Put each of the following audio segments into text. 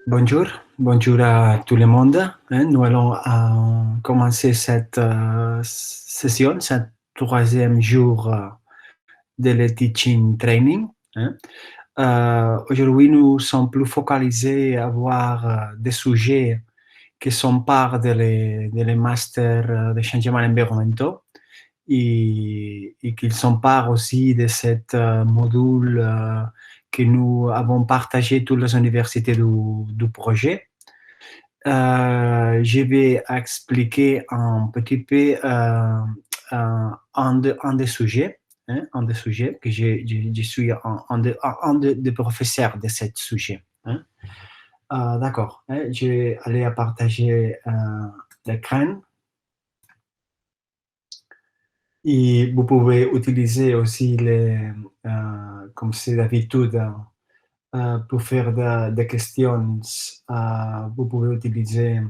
Bonjour, bonjour à tout le monde. Nous allons commencer cette session, ce troisième jour de le teaching training. Aujourd'hui, nous sommes plus focalisés à voir des sujets qui sont part des masters de changement environnementaux et qu'ils sont part aussi de cette module que nous avons partagé toutes les universités du projet. Je vais expliquer un petit peu un des sujets, un des sujets que je suis un des professeurs de ce sujet. D'accord, je vais aller à partager l'écran. Et vous pouvez utiliser aussi comme c'est d'habitude, pour faire des questions, vous pouvez utiliser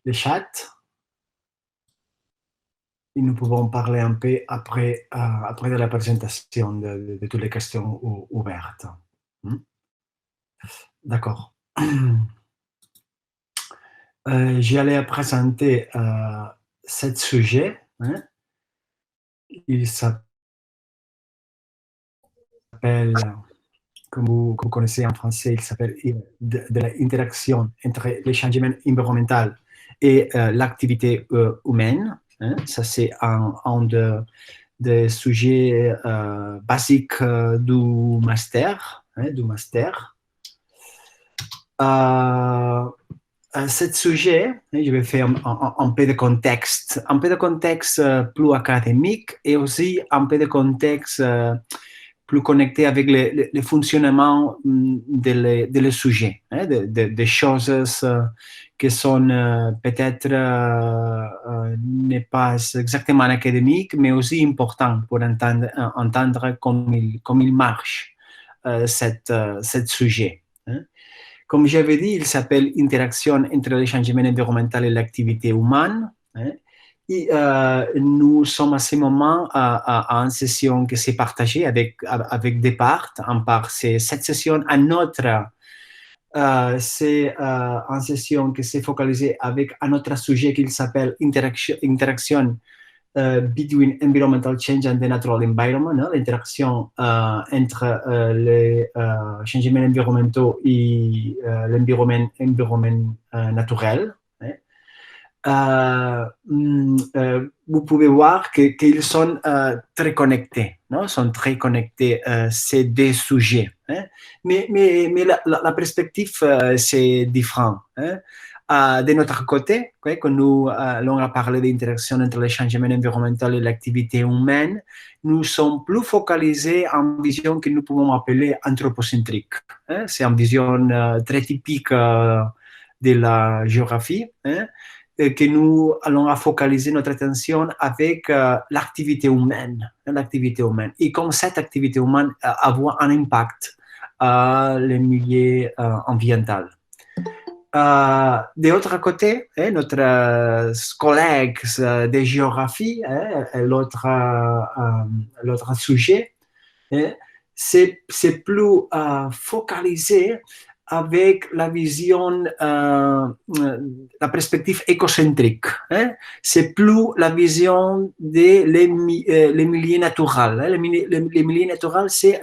le chat et nous pouvons parler un peu après de la présentation de toutes les questions ouvertes. D'accord. J'allais présenter ce sujet. Il s'appelle, comme vous connaissez en français, il s'appelle de l'interaction entre les changements environnementaux et l'activité humaine. Ça, c'est un des sujets basiques du master. Ce sujet, je vais faire un peu de contexte, plus académique et aussi un peu de contexte plus connecté avec le fonctionnement de sujet, des choses qui sont peut-être n'est pas exactement académiques, mais aussi importantes pour entendre comme il marche ce sujet. Comme j'avais dit, il s'appelle Interaction entre le changement environnemental et l'activité humaine. Et nous sommes à ce moment à une session qui s'est partagée avec des parts. En part, c'est cette session. Un autre, c'est une session qui s'est focalisée avec un autre sujet qui s'appelle Interaction between environmental change and the natural environment, l'interaction entre les changements environnementaux et l'environnement naturel. Vous pouvez voir qu'ils sont très connectés, non? Sont très connectés ces deux sujets. Mais la perspective, c'est différent. De notre côté, quand nous allons parler d'interaction entre le changement environnemental et l'activité humaine, nous sommes plus focalisés en vision que nous pouvons appeler anthropocentrique. C'est une vision très typique de la géographie, que nous allons focaliser notre attention avec l'activité humaine, et comme cette activité humaine avoir un impact à le milieu ambiental. De l'autre côté, notre collègue de géographie, l'autre sujet, c'est plus focalisé avec la vision, la perspective écocentrique. C'est plus la vision des milieux naturels. Les milieux naturels, c'est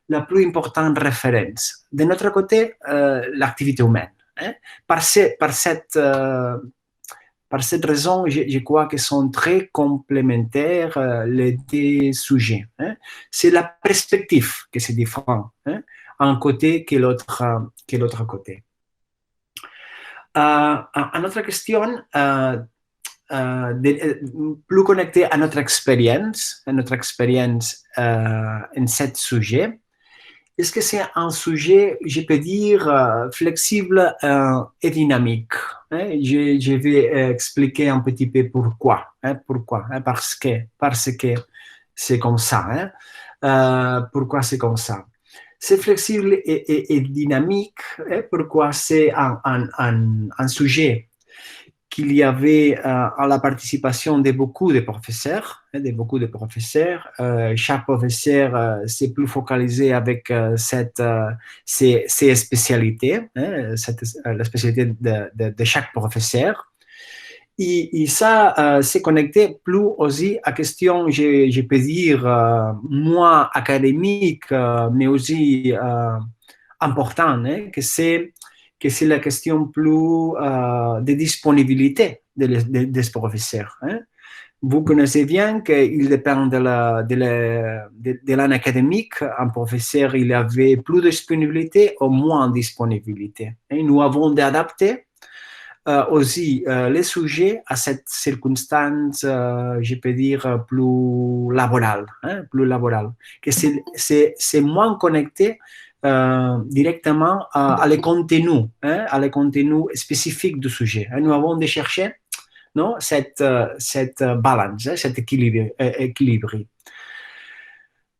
la plus importante référence. De notre côté, l'activité humaine. Par cette raison, je crois qu'ils sont très complémentaires, les deux sujets. C'est la perspective qui est différente, un côté que l'autre côté. Une autre question, plus connectée à notre expérience en ce sujet. Est-ce que c'est un sujet, je peux dire, flexible et dynamique? Je vais expliquer un petit peu pourquoi. Pourquoi? Parce que c'est comme ça. Pourquoi c'est comme ça? C'est flexible et dynamique. Pourquoi c'est un sujet qu'il y avait à la participation de beaucoup de professeurs, chaque professeur s'est plus focalisé avec ses spécialités, la spécialité de chaque professeur. Et ça s'est connecté plus aussi à question, je peux dire, moins académique, mais aussi important, que c'est la question plus de disponibilité des professeurs. Vous connaissez bien qu'il dépend de l'année académique. Un professeur, il avait plus de disponibilité ou moins de disponibilité. Nous avons d'adapter aussi les sujets à cette circonstance, je peux dire, plus laborale, que c'est moins connecté directement à les contenus, à les contenus spécifiques du sujet. Nous avons de chercher non, cette balance, cet équilibre.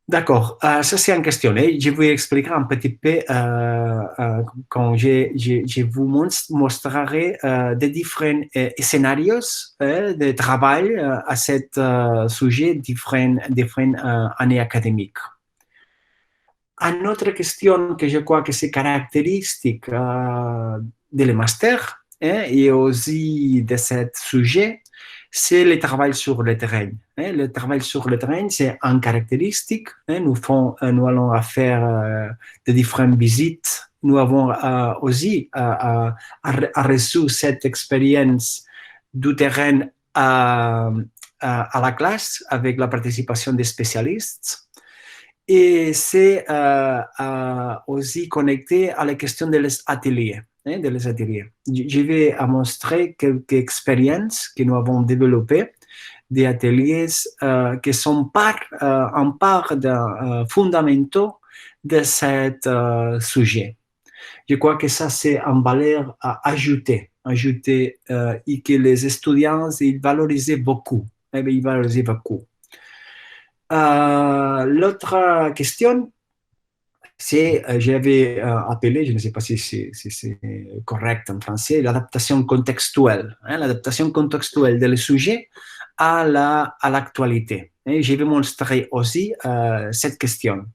D'accord, ça c'est une question. Je vais expliquer un petit peu quand je vous montrerai des différents scénarios de travail à ce sujet, différentes années académiques. Une autre question que je crois que c'est caractéristique de le master et aussi de ce sujet, c'est le travail sur le terrain. Le travail sur le terrain, c'est une caractéristique. Nous allons faire de différentes visites. Nous avons aussi reçu cette expérience du terrain à la classe avec la participation des spécialistes. Et c'est aussi connecté à la question des ateliers. Je vais montrer quelques expériences que nous avons développées, des ateliers qui sont en part fondamentaux de ce sujet. Je crois que ça, c'est une valeur à ajouter et que les étudiants, ils valorisaient beaucoup. L'autre question, c'est, j'avais appelé, je ne sais pas si c'est correct en français, l'adaptation contextuelle. L'adaptation contextuelle des sujets à l'actualité. Je vais montrer aussi cette question.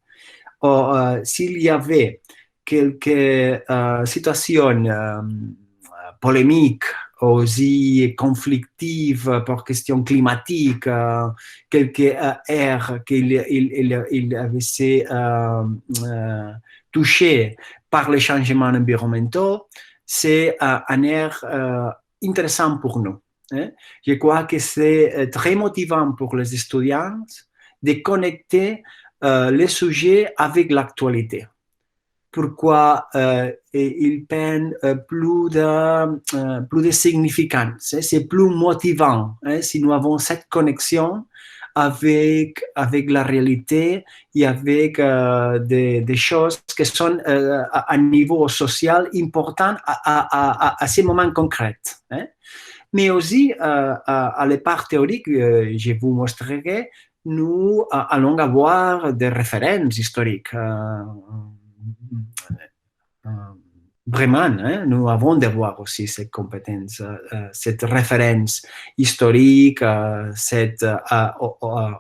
S'il y avait quelques situations polémiques, aussi conflictives pour questions climatiques, quelques aires qu'il avait été touchées par les changements environnementaux, c'est un air intéressant pour nous. Je crois que c'est très motivant pour les étudiants de connecter les sujets avec l'actualité. Pourquoi ils prennent plus de significance. C'est plus motivant si nous avons cette connexion avec la réalité et avec des choses qui sont à un niveau social important à ces moments concrets. Mais aussi, à la part théorique, je vous montrerai, nous allons avoir des références historiques. Vraiment, nous avons d'avoir aussi cette compétence, cette référence historique, cette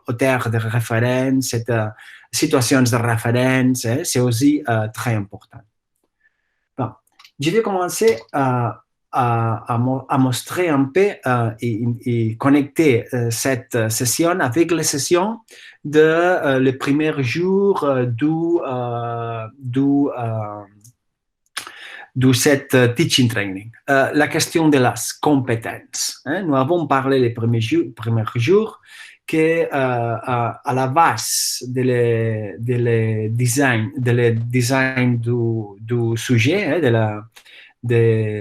auteur de référence, cette situation de référence, c'est aussi très important. Bon, je vais commencer à montrer un peu et connecter cette session avec les sessions de le premier jour de cette teaching training. La question de las compétences. Nous avons parlé les premiers jours que à la base de le design du sujet, de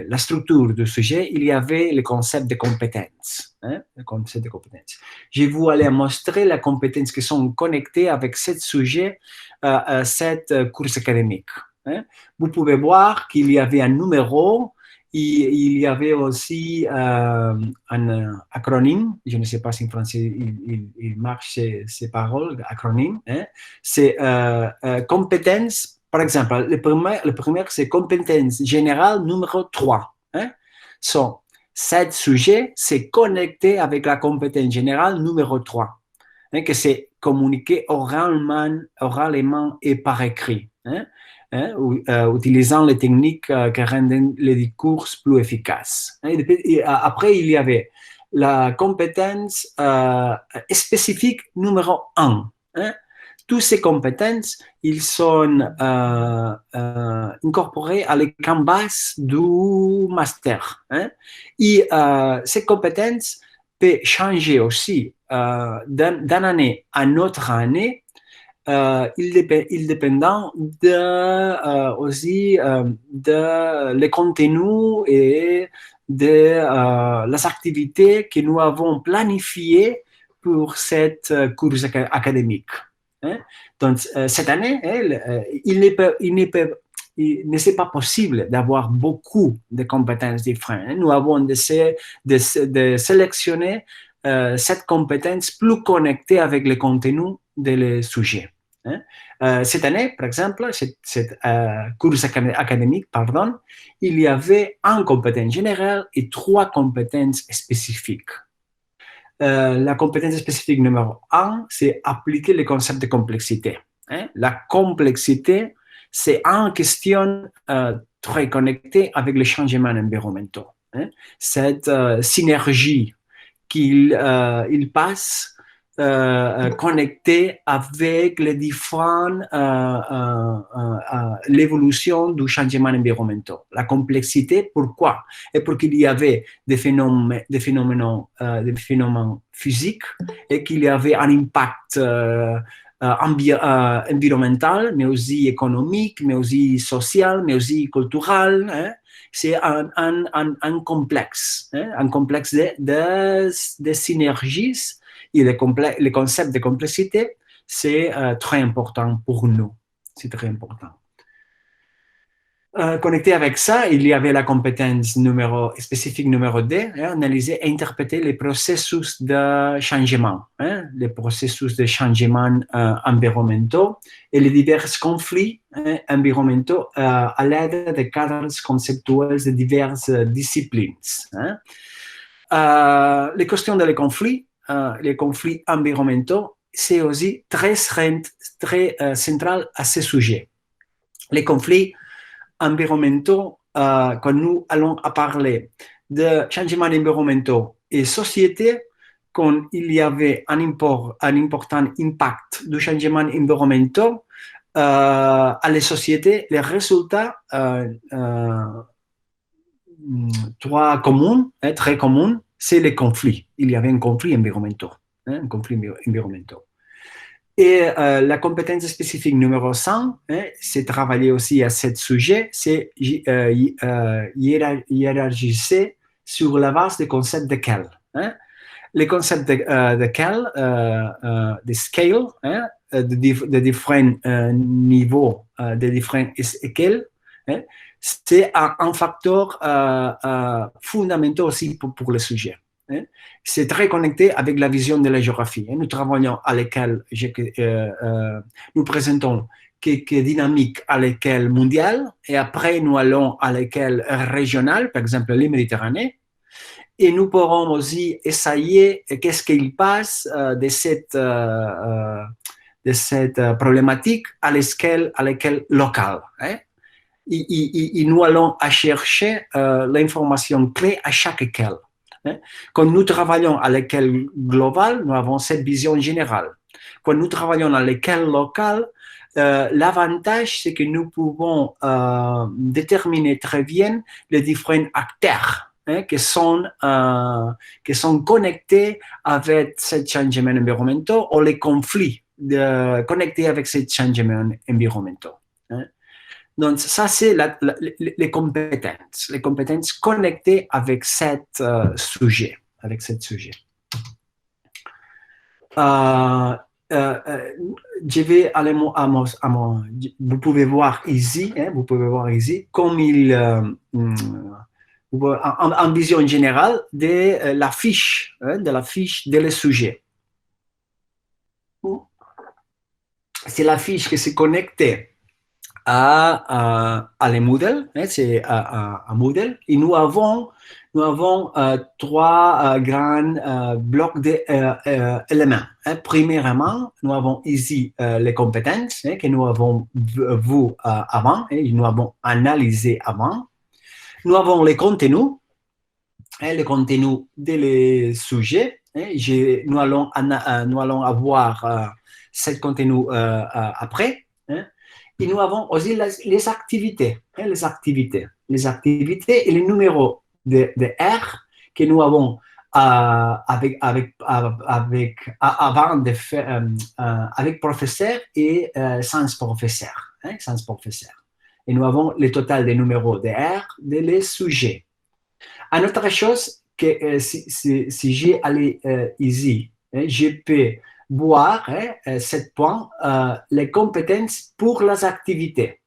la structure du sujet, il y avait le concept de compétences. Le concept de compétences. Je vais vous aller montrer les compétences qui sont connectées avec ce sujet, cette course académique. Vous pouvez voir qu'il y avait un numéro et il y avait aussi un acronyme. Je ne sais pas si en français il marche ces paroles, acronyme. C'est compétences. Par exemple, le premier c'est compétence générale numéro 3. Cet sujet s'est connecté avec la compétence générale numéro 3, que c'est communiquer oralement et par écrit, utilisant les techniques qui rendent les discours plus efficaces. Et après, il y avait la compétence spécifique numéro 1. Toutes ces compétences, ils sont incorporées à la canvas du master. Et ces compétences peuvent changer aussi d'une année à une autre année. Il dépend aussi de les contenus et de les activités que nous avons planifiées pour cette course académique. Donc, cette année, il n'est pas possible d'avoir beaucoup de compétences différentes. Nous avons de sélectionner cette compétence plus connectée avec le contenu des sujets. Cette année, par exemple, cette course académique, pardon, il y avait une compétence générale et 3 compétences spécifiques. La compétence spécifique numéro 1, c'est appliquer le concept de complexité. La complexité, c'est une question très connectée avec les changements environnementaux. Cette synergie qu'il passe connecté avec les différentes l'évolution du changement environnemental. La complexité, pourquoi? Et pour qu'il y avait des phénomènes physiques et qu'il y avait un impact environnemental, mais aussi économique, mais aussi social, mais aussi culturel. C'est un complexe de synergies. Et le concept de complexité, c'est très important pour nous. C'est très important. Connecté avec ça, il y avait la compétence spécifique numéro 2, analyser et interpréter les processus de changement, les processus de changement environnementaux et les divers conflits environnementaux à l'aide de cadres conceptuels de diverses disciplines. Les questions des conflits, les conflits environnementaux, c'est aussi très central à ce sujet. Les conflits environnementaux, quand nous allons parler de changements environnementaux et société, quand il y avait un important impact du changement environnemental à la société, les résultats très communs, c'est les conflits. Il y avait un conflit environnemental. Un conflit environnemental. Et la compétence spécifique numéro 5, c'est travailler aussi à ce sujet, c'est hiérarchiser sur la base des concepts de quel. Les concepts de quel, de scale, de différents niveaux, de différents échelles, c'est un facteur fondamental aussi pour le sujet. C'est très connecté avec la vision de la géographie. Nous travaillons à l'échelle, nous présentons quelques dynamiques à l'échelle mondiale et après nous allons à l'échelle régionale, par exemple les Méditerranée, et nous pourrons aussi essayer qu'est-ce qu'il passe de cette problématique à l'échelle locale. Et nous allons à chercher l'information clé à chaque échelle. Quand nous travaillons à l'échelle globale, nous avons cette vision générale. Quand nous travaillons à l'échelle locale, l'avantage, c'est que nous pouvons déterminer très bien les différents acteurs qui sont connectés avec ces changements environnementaux ou les conflits connectés avec ces changements environnementaux. Donc, ça, c'est les compétences connectées avec cet sujet. Je vais aller vous pouvez voir ici, comme en vision générale de la fiche, de le sujet. C'est la fiche qui s'est connectée à les modèles, c'est un modèle, et nous avons nous avons trois grands blocs d'éléments. Premièrement, nous avons ici les compétences que nous avons vues avant, et nous avons analysé avant. Nous avons les contenus, les contenus des sujets. Nous allons avoir ces contenus après. Et nous avons aussi les activités, les activités et les numéros de R que nous avons avant de faire avec professeur et sans professeur, sans professeur. Et nous avons le total des numéros de R des sujets. Une autre chose que si j'ai allé ici, je peux voir 7 points, les compétences pour les activités.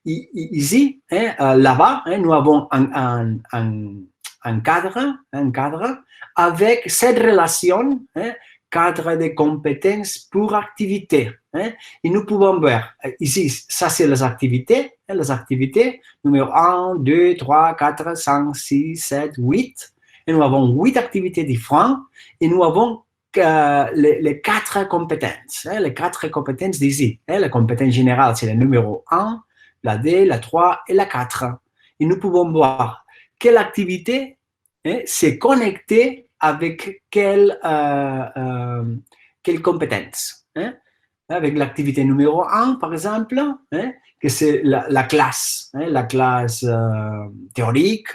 Ici, là-bas, nous avons un cadre avec cette relation, cadre de compétences pour activités. Et nous pouvons voir, ici, ça c'est les activités numéro 1, 2, 3, 4, 5, 6, 7, 8. Et nous avons 8 activités différentes et nous avons les 4 compétences, les 4 compétences d'ici. La compétence générale, c'est le numéro 1, la 2, la 3 et la 4. Et nous pouvons voir quelle activité s'est connectée avec quelle compétence. Avec l'activité numéro 1, par exemple, que c'est la classe théorique,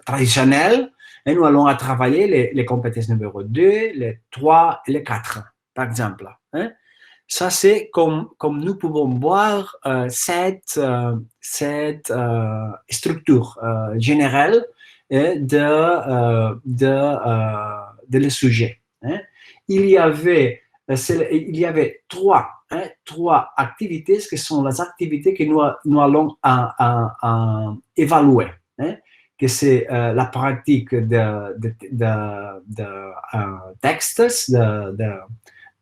traditionnelle, et nous allons travailler les compétences numéro 2, les 3 et les 4, par exemple. Ça, c'est comme nous pouvons voir cette structure générale de le sujet. Il y avait trois activités qui sont les activités que nous allons évaluer. Que c'est la pratique de textes,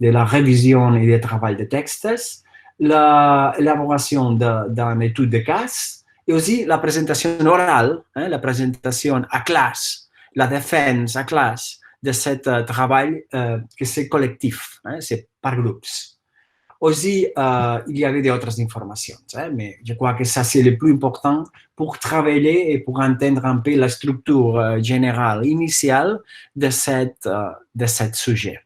de la révision et du travail de textes, l'élaboration d'une étude de cas, et aussi la présentation orale, la présentation à classe, la défense à classe de ce travail que c'est collectif, c'est par groupes. Aussi, il y avait d'autres informations, mais je crois que ça, c'est le plus important pour travailler et pour entendre un peu la structure générale, initiale de ce sujet.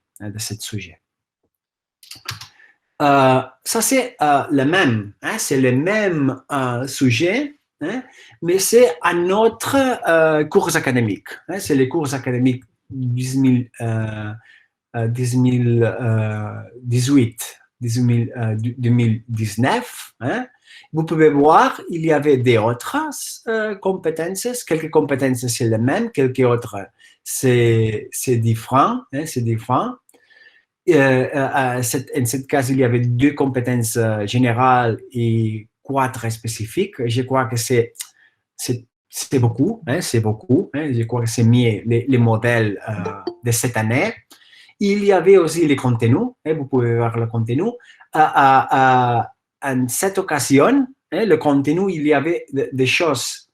Ça, c'est le même, c'est le même sujet, mais c'est un autre cours académique. C'est les cours académiques 2019. Vous pouvez voir, il y avait d'autres compétences. Quelques compétences, c'est les mêmes, quelques autres, c'est différent. En ce cas, il y avait 2 compétences générales et 4 spécifiques. Je crois que c'est beaucoup. C'est beaucoup. Je crois que c'est mieux les modèles de cette année. Il y avait aussi les contenus. Vous pouvez voir le contenu. En cette occasion, le contenu, il y avait des choses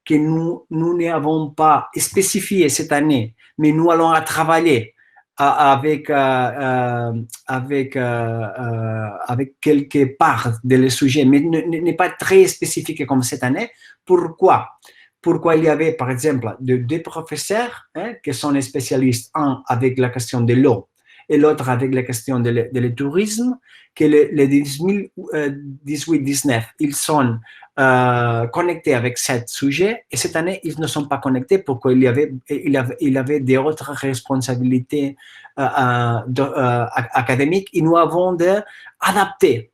que nous n'avons pas spécifiées cette année, mais nous allons travailler avec quelques parts de sujets, mais n'est pas très spécifique comme cette année. Pourquoi il y avait, par exemple, 2 professeurs qui sont les spécialistes, un avec la question de l'eau et l'autre avec la question de tourisme, que les 2018-19, ils sont connectés avec ce sujet, et cette année, ils ne sont pas connectés pourquoi il y avait d'autres responsabilités académiques, et nous avons d'adapter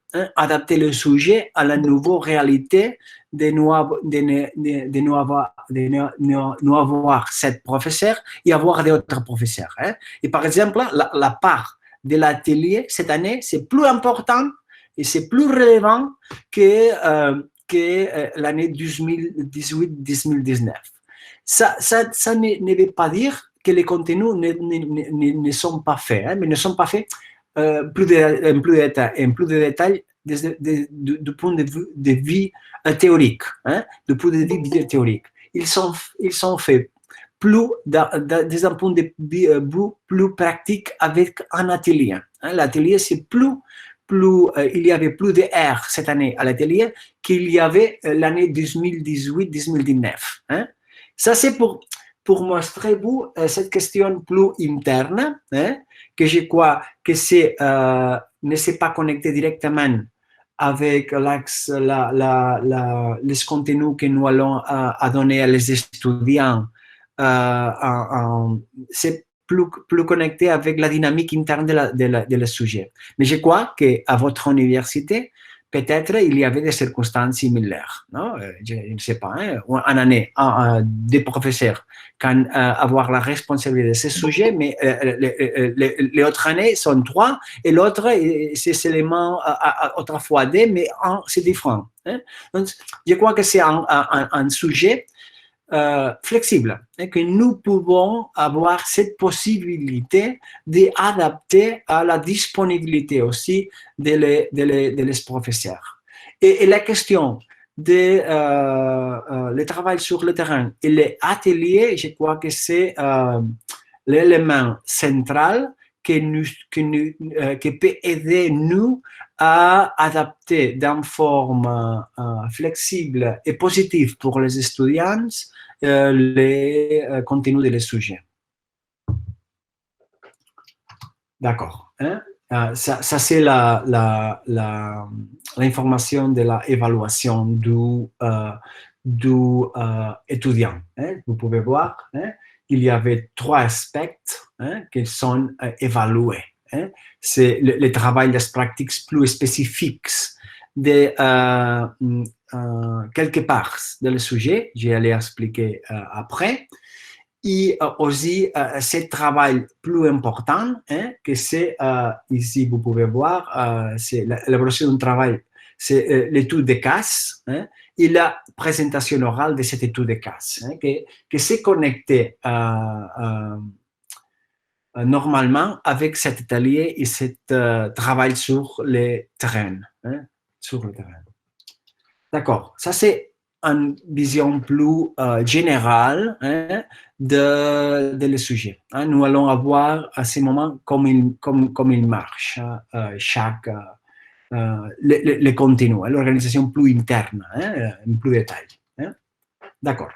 le sujet à la nouvelle réalité de nous avoir 7 professeurs et avoir d'autres professeurs. Et par exemple, la part de l'atelier cette année, c'est plus important et c'est plus relevant que l'année 2018-2019. Ça ne veut pas dire que les contenus ne sont pas faits, mais ne sont pas faits plus de détails du point de vue théorique. Du point de vue théorique. ils sont faits plus des un point de vue plus pratique avec un atelier. Hein. L'atelier, c'est il y avait plus de R cette année à l'atelier qu'il y avait l'année 2018-2019. Hein. Ça, c'est pour montrer vous cette question plus interne, hein, que je crois que ne s'est pas connecté directement avec les contenus que nous allons donner à les étudiants. C'est plus connecté avec la dynamique interne de le sujet. Mais je crois qu'à votre université, peut-être il y avait des circonstances similaires. Non, je ne sais pas, hein, une année, des professeurs quand avoir la responsabilité de ce sujet, mais les autres années sont 3 et l'autre, c'est seulement autrefois 2, mais c'est différent. Hein. Donc, je crois que c'est un sujet flexible, et que nous pouvons avoir cette possibilité d'adapter à la disponibilité aussi des professeurs. Et la question le travail sur le terrain et les ateliers, je crois que c'est l'élément central qui peut aider nous à adapter d'une forme flexible et positive pour les étudiants les contenus des sujets. D'accord. Hein? Ça c'est l'information de l'évaluation du étudiant. Hein? Vous pouvez voir, hein? Il y avait 3 aspects hein, qui sont évalués. Hein? C'est le travail des pratiques plus spécifiques de quelques parts de sujet, je vais l'expliquer après, et aussi ce travail plus important, hein, que c'est, ici vous pouvez voir, c'est l'évaluation du travail, c'est l'étude des cas, hein, et la présentation orale de cette étude des cas, hein, que c'est connecté normalement avec cet atelier et ce travail sur le terrain. Hein, sur le terrain. D'accord, ça c'est une vision plus générale hein, de le sujet. Hein. Nous allons avoir à ce moment comme il marche, chaque le contenu, hein, l'organisation plus interne, hein, en plus détail. Hein. D'accord.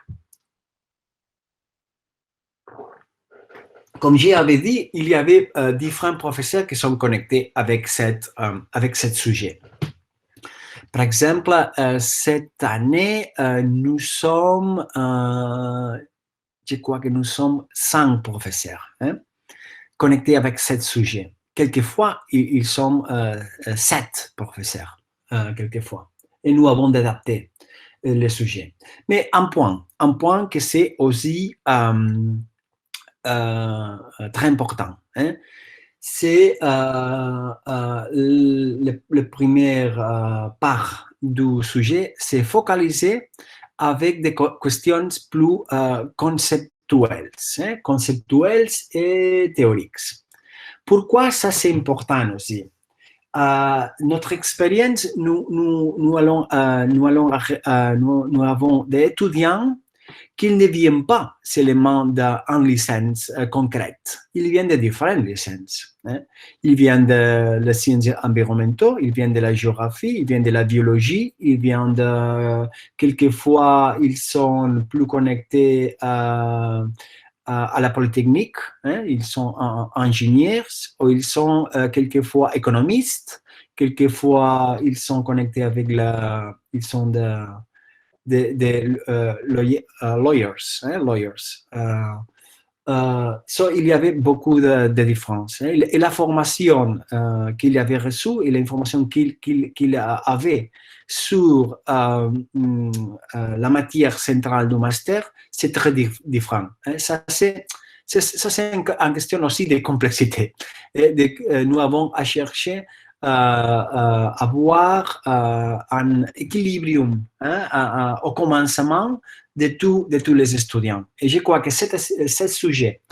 Comme j'avais dit, il y avait différents professeurs qui sont connectés avec ce sujet. Par exemple, cette année, nous sommes, je crois que nous sommes 5 professeurs hein, connectés avec ce sujet. Quelquefois, ils sont 7 professeurs, quelquefois. Et nous avons adapté le sujet. Mais un point que c'est aussi très important. Hein, c'est le première part du sujet, c'est focaliser avec des questions plus conceptuelles et théoriques. Pourquoi ça c'est important aussi? Notre expérience, nous avons des étudiants qu'ils ne viennent pas seulement d'une licence concrète. Ils viennent de différentes licences. Hein. Ils viennent de la sciences environnementales, ils viennent de la géographie, ils viennent de la biologie, ils viennent de... Quelquefois, ils sont plus connectés à la polytechnique, hein. Ils sont ingénieurs, ou ils sont quelquefois économistes, quelquefois ils sont connectés avec ils sont des lawyers. So, il y avait beaucoup de différences. Hein. Et la formation qu'il avait reçue et l'information qu'il avait sur la matière centrale du master, c'est très différent. Hein. Ça, c'est une question aussi de complexité. Nous avons à chercher avoir un équilibrium hein, au commencement de tous les étudiants. Et je crois que ce sujet,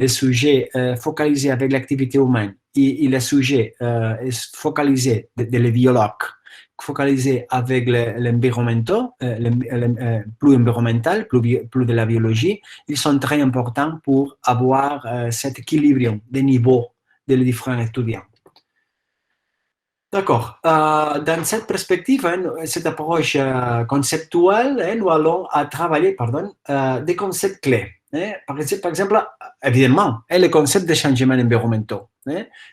le sujet focalisé avec l'activité humaine et le sujet focalisé des biologues focalisé avec l'environnement, plus environnemental, plus de la biologie, ils sont très importants pour avoir cet équilibre des niveaux des différents étudiants. D'accord. Dans cette perspective, cette approche conceptuelle, nous allons travailler des concepts clés. Par exemple, évidemment, le concept de changement environnemental.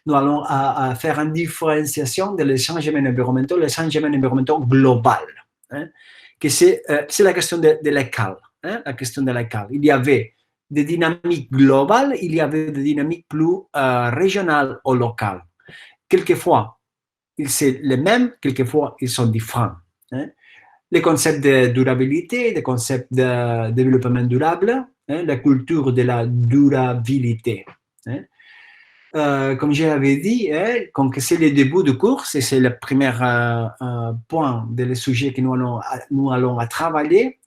Nous allons faire une différenciation de les changements environnementaux, les changements environnementaux global, que c'est la question de l'école. La question de l'école. Il y avait des dynamiques globales, il y avait des dynamiques plus régionales ou locales. Quelquefois, c'est les mêmes, quelquefois, ils sont différents. Les concepts de durabilité, les concepts de développement durable, la culture de la durabilité. Comme j'avais dit, comme c'est le début du cours, et c'est le premier point des sujets que nous allons travailler.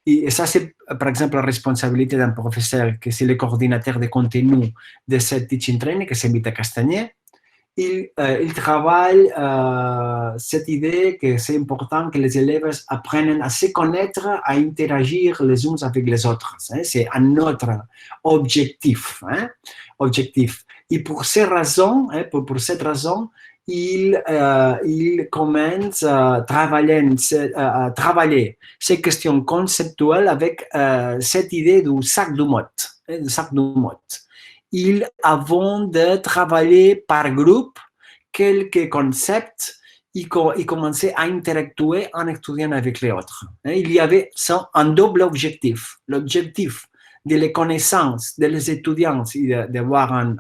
Et ça, c'est par exemple la responsabilité d'un professeur, que c'est le coordinateur de contenu de cette teaching training, que c'est Mita Castagnet. Il travaille cette idée que c'est important que les élèves apprennent à se connaître, à interagir les uns avec les autres. C'est un autre objectif. Et pour cette raison, il commence à travailler ces questions conceptuelles avec cette idée du sac du mot. Avant de travailler par groupe quelques concepts, ils commençaient à interactuer en étudiant avec les autres. Il y avait un double objectif. L'objectif de les connaissances des étudiants, d'avoir une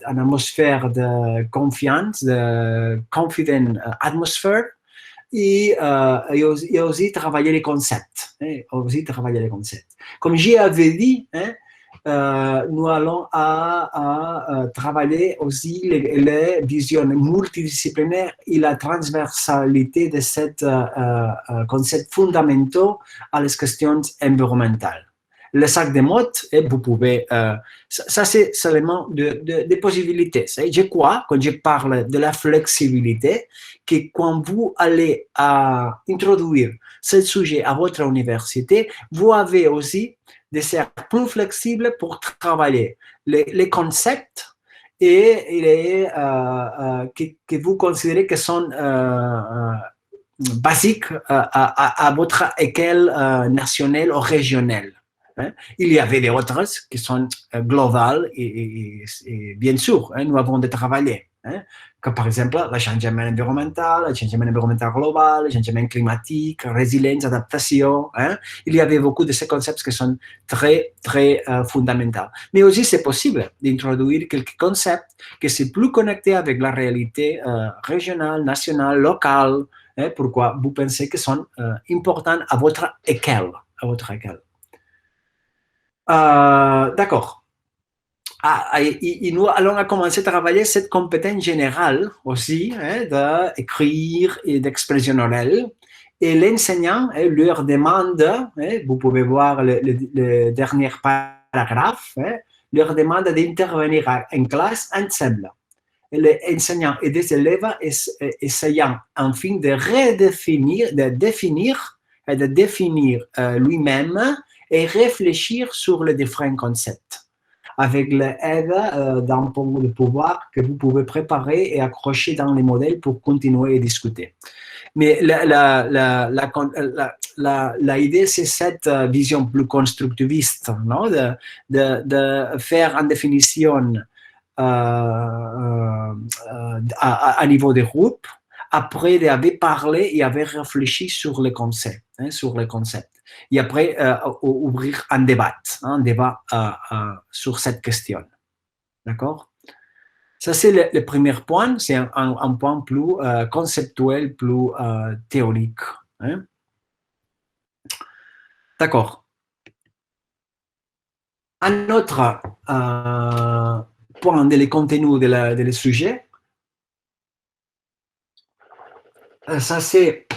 atmosphère de confiance, de confident atmosphere, et aussi travailler les concepts. Comme j'avais dit, nous allons travailler aussi les visions multidisciplinaires et la transversalité de ces concepts fondamentaux à les questions environnementales. Le sac de mots, vous pouvez, ça c'est seulement des possibilités. Je crois, quand je parle de la flexibilité, que quand vous allez introduire ce sujet à votre université, vous avez aussi de ser plus flexible pour travailler les concepts et que vous considérez que sont basiques à votre école nationale ou régionale. Il y avait d'autres qui sont globales et bien sûr, nous avons de travailler. Comme par exemple le changement environnemental global, le changement climatique, résilience, adaptation. Il y avait beaucoup de ces concepts qui sont très, très fondamentaux. Mais aussi, c'est possible d'introduire quelques concepts qui sont plus connectés avec la réalité régionale, nationale, locale. Pourquoi vous pensez qu'ils sont importants à votre école. D'accord. Et nous allons commencer à travailler cette compétence générale aussi, d'écrire et d'expression orale. Et l'enseignant leur demande, vous pouvez voir le dernier paragraphe, leur demande d'intervenir en classe ensemble. L'enseignant et des élèves essayant enfin de définir lui-même et réfléchir sur les différents concepts, avec l'aide d'un pont de pouvoir que vous pouvez préparer et accrocher dans les modèles pour continuer à discuter. Mais l'idée, c'est cette vision plus constructiviste, non? de faire une définition à niveau de groupe, après d'avoir parlé et avoir réfléchi sur les concepts. Et après, ouvrir un débat sur cette question. D'accord? Ça, c'est le premier point. C'est un point plus conceptuel, plus théorique. D'accord. Un autre point des contenus des sujets, ça c'est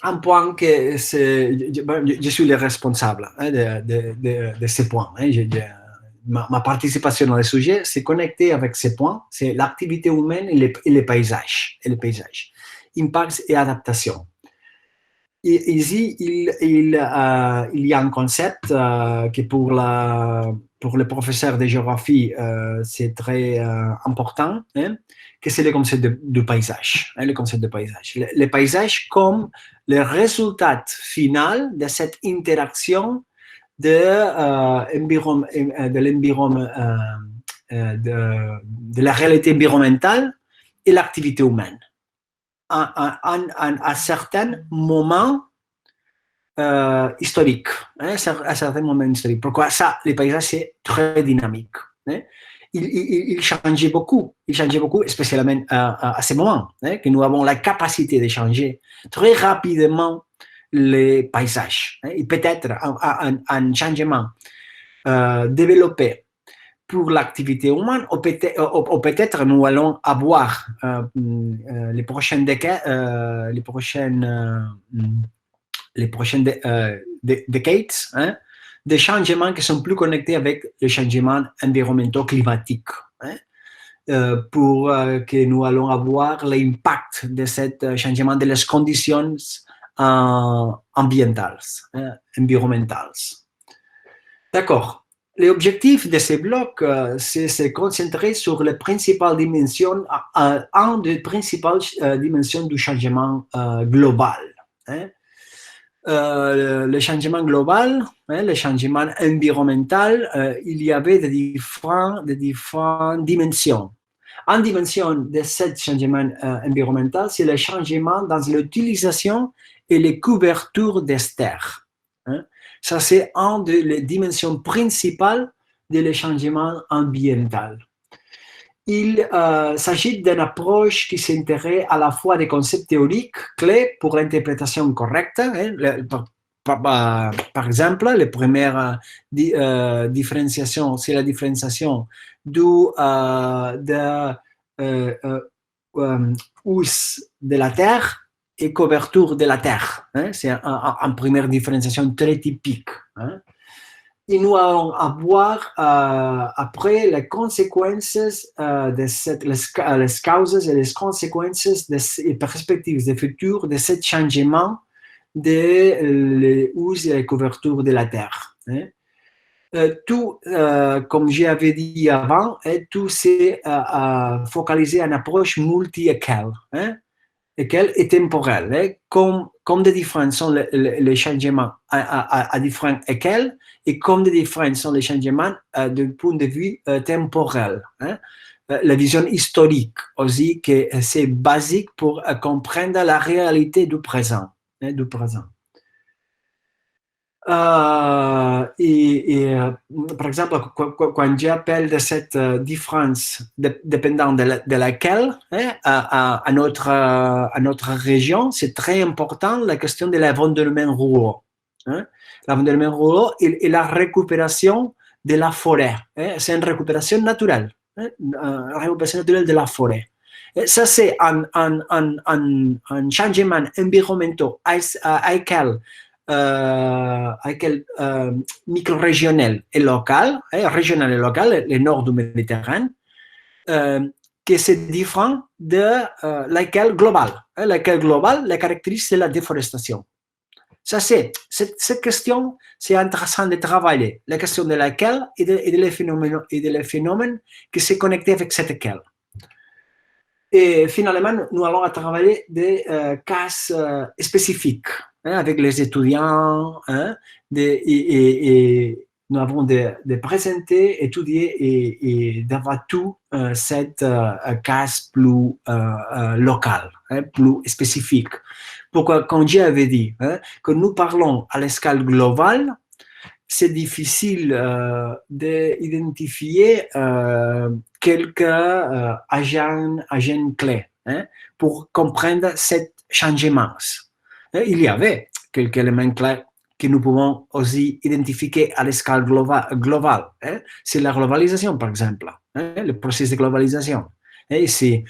un point que je suis le responsable de ce point. ma participation dans le sujet, c'est connecté avec ces points, c'est l'activité humaine et les paysages, impact et adaptation. Et ici, il y a un concept qui pour les professeurs de géographie, c'est très important, hein, que c'est le concept de paysage. Hein, le concept de paysage. Le paysage comme le résultat final de cette interaction de la réalité environnementale et l'activité humaine. À certains moments historiques. Hein, à certains moments historiques. Pourquoi ça, les paysages, c'est très dynamique. Hein. Il changeait beaucoup, spécialement à ce moment, hein, que nous avons la capacité de changer très rapidement les paysages. Hein, et peut-être un changement développé pour l'activité humaine, ou peut-être nous allons avoir les prochaines décades, hein, des changements qui sont plus connectés avec les changements environnementaux climatiques, hein, pour que nous allons avoir l'impact de ce changement de les conditions ambientales, hein, environnementales. D'accord. L'objectif de ces blocs, c'est se concentrer sur les principales dimensions, une des principales dimensions du changement global. Hein. Le changement global, hein, le changement environnemental, il y avait des différentes dimensions. Une dimension de ce changement environnemental, c'est le changement dans l'utilisation et les couvertures des terres. Hein. Ça, c'est une des dimensions principales du changement ambiental. Il s'agit d'une approche qui s'intéresse à la fois des concepts théoriques clés pour l'interprétation correcte. Hein, par exemple, la première différenciation, c'est la différenciation de housse de la Terre et couverture de la Terre. Hein, c'est une première différenciation très typique. Hein. Et nous allons avoir après les conséquences de cette, les causes et les conséquences des perspectives de futur de ce changement de les housses et les couvertures de la Terre. Hein. Tout, comme j'avais dit avant, tout s'est focalisé en approche multi-échelle. Hein. Échelle et temporelle, hein, comme de différents sont les changements à différentes échelles et comme de différents sont les changements du point de vue temporel. Hein. La vision historique aussi, que c'est basique pour comprendre la réalité du présent. Hein, du présent. Par exemple, quand j'appelle de cette différence dépendant de laquelle, hein, à notre région, c'est très important la question de l'abandonnement rural. Hein. L'abandonnement rural et la récupération de la forêt. Hein. C'est une récupération naturelle. Hein, la récupération naturelle de la forêt. Et ça, c'est un changement environnemental à lequel micro-régional et local, régional et local, le nord du Méditerranée, que c'est différent de laquelle globale. Laquelle globale, la caractérise, c'est la déforestation. Ça, cette question, c'est intéressant de travailler. La question de laquelle et de les phénomènes qui sont connectés avec cette laquelle. Et finalement, nous allons travailler des cas spécifiques. Hein, avec les étudiants, hein, et nous avons de présenter, étudier et d'avoir tout cette case plus locale, hein, plus spécifique. Pourquoi, quand j'avais dit hein, que nous parlons à l'escale globale, c'est difficile d'identifier quelques agents clés hein, pour comprendre ces changements. Il y avait quelques éléments clés que nous pouvons aussi identifier à l'escale globale. Hein. C'est la globalisation, par exemple, hein, le processus de globalisation. Et si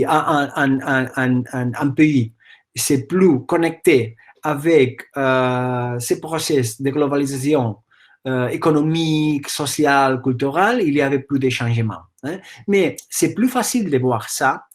un pays c'est plus connecté avec ces processus de globalisation économique, social, culturel, il y avait plus de changements. Hein. Mais c'est plus facile de voir ça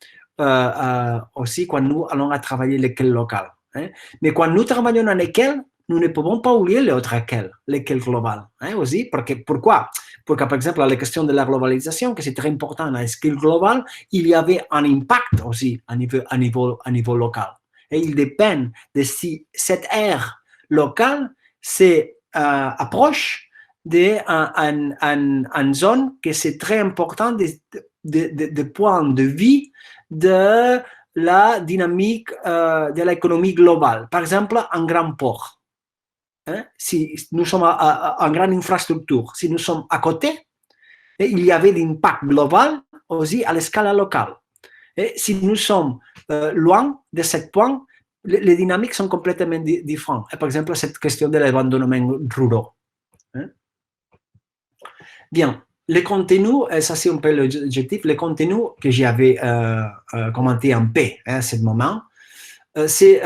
aussi quand nous allons à travailler l'école locale. Hein. Mais quand nous travaillons en école, nous ne pouvons pas oublier l'autre école, l'école globale. Hein, aussi, pourquoi? Parce que, par exemple, la question de la globalisation, que c'est très important, la skill globale, il y avait un impact aussi à niveau local. Et il dépend de si cette ère locale s'approche d'une zone que c'est très important de point de vue de la dynamique de l'économie globale. Par exemple, un grand port. Hein? Si nous sommes en grande infrastructure, si nous sommes à côté, il y avait l'impact global aussi à l'escale locale. Et si nous sommes loin de ce point, les dynamiques sont complètement différentes. Et par exemple, cette question de l'abandonnement rural. Hein? Bien, les contenus, ça c'est un peu l'objectif, les contenus que j'avais commenté en P à ce moment, c'est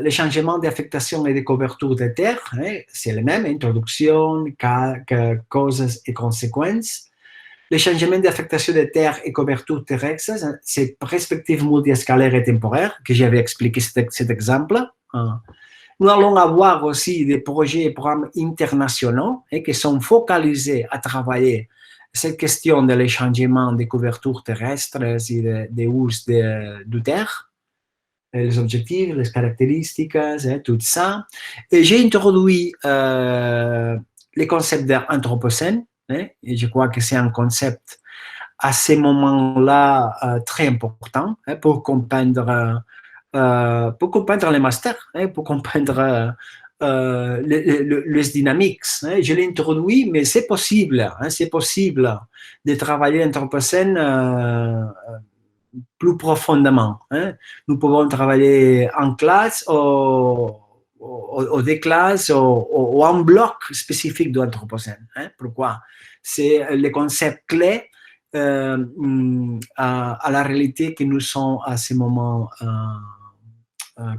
les changements d'affectation et de couverture des terres, hein, c'est le même, introduction, causes et conséquences. Les changements d'affectation des terres et couverture terrestre, c'est perspective multiescalaire et temporaire, que j'avais expliqué cet exemple. Nous allons avoir aussi des projets et programmes internationaux qui sont focalisés à travailler cette question de l'échangement des couvertures terrestres et des uses de terre, les objectifs, les caractéristiques, tout ça. Et j'ai introduit les concepts d'anthropocène, et je crois que c'est un concept à ce moment-là très important pour comprendre les masters, pour comprendre les dynamiques. Je l'ai introduit, mais c'est possible de travailler l'anthropocène plus profondément. Nous pouvons travailler en classe ou des classes ou en bloc spécifique de l'anthropocène. Pourquoi? C'est le concept clé à la réalité que nous sommes à ce moment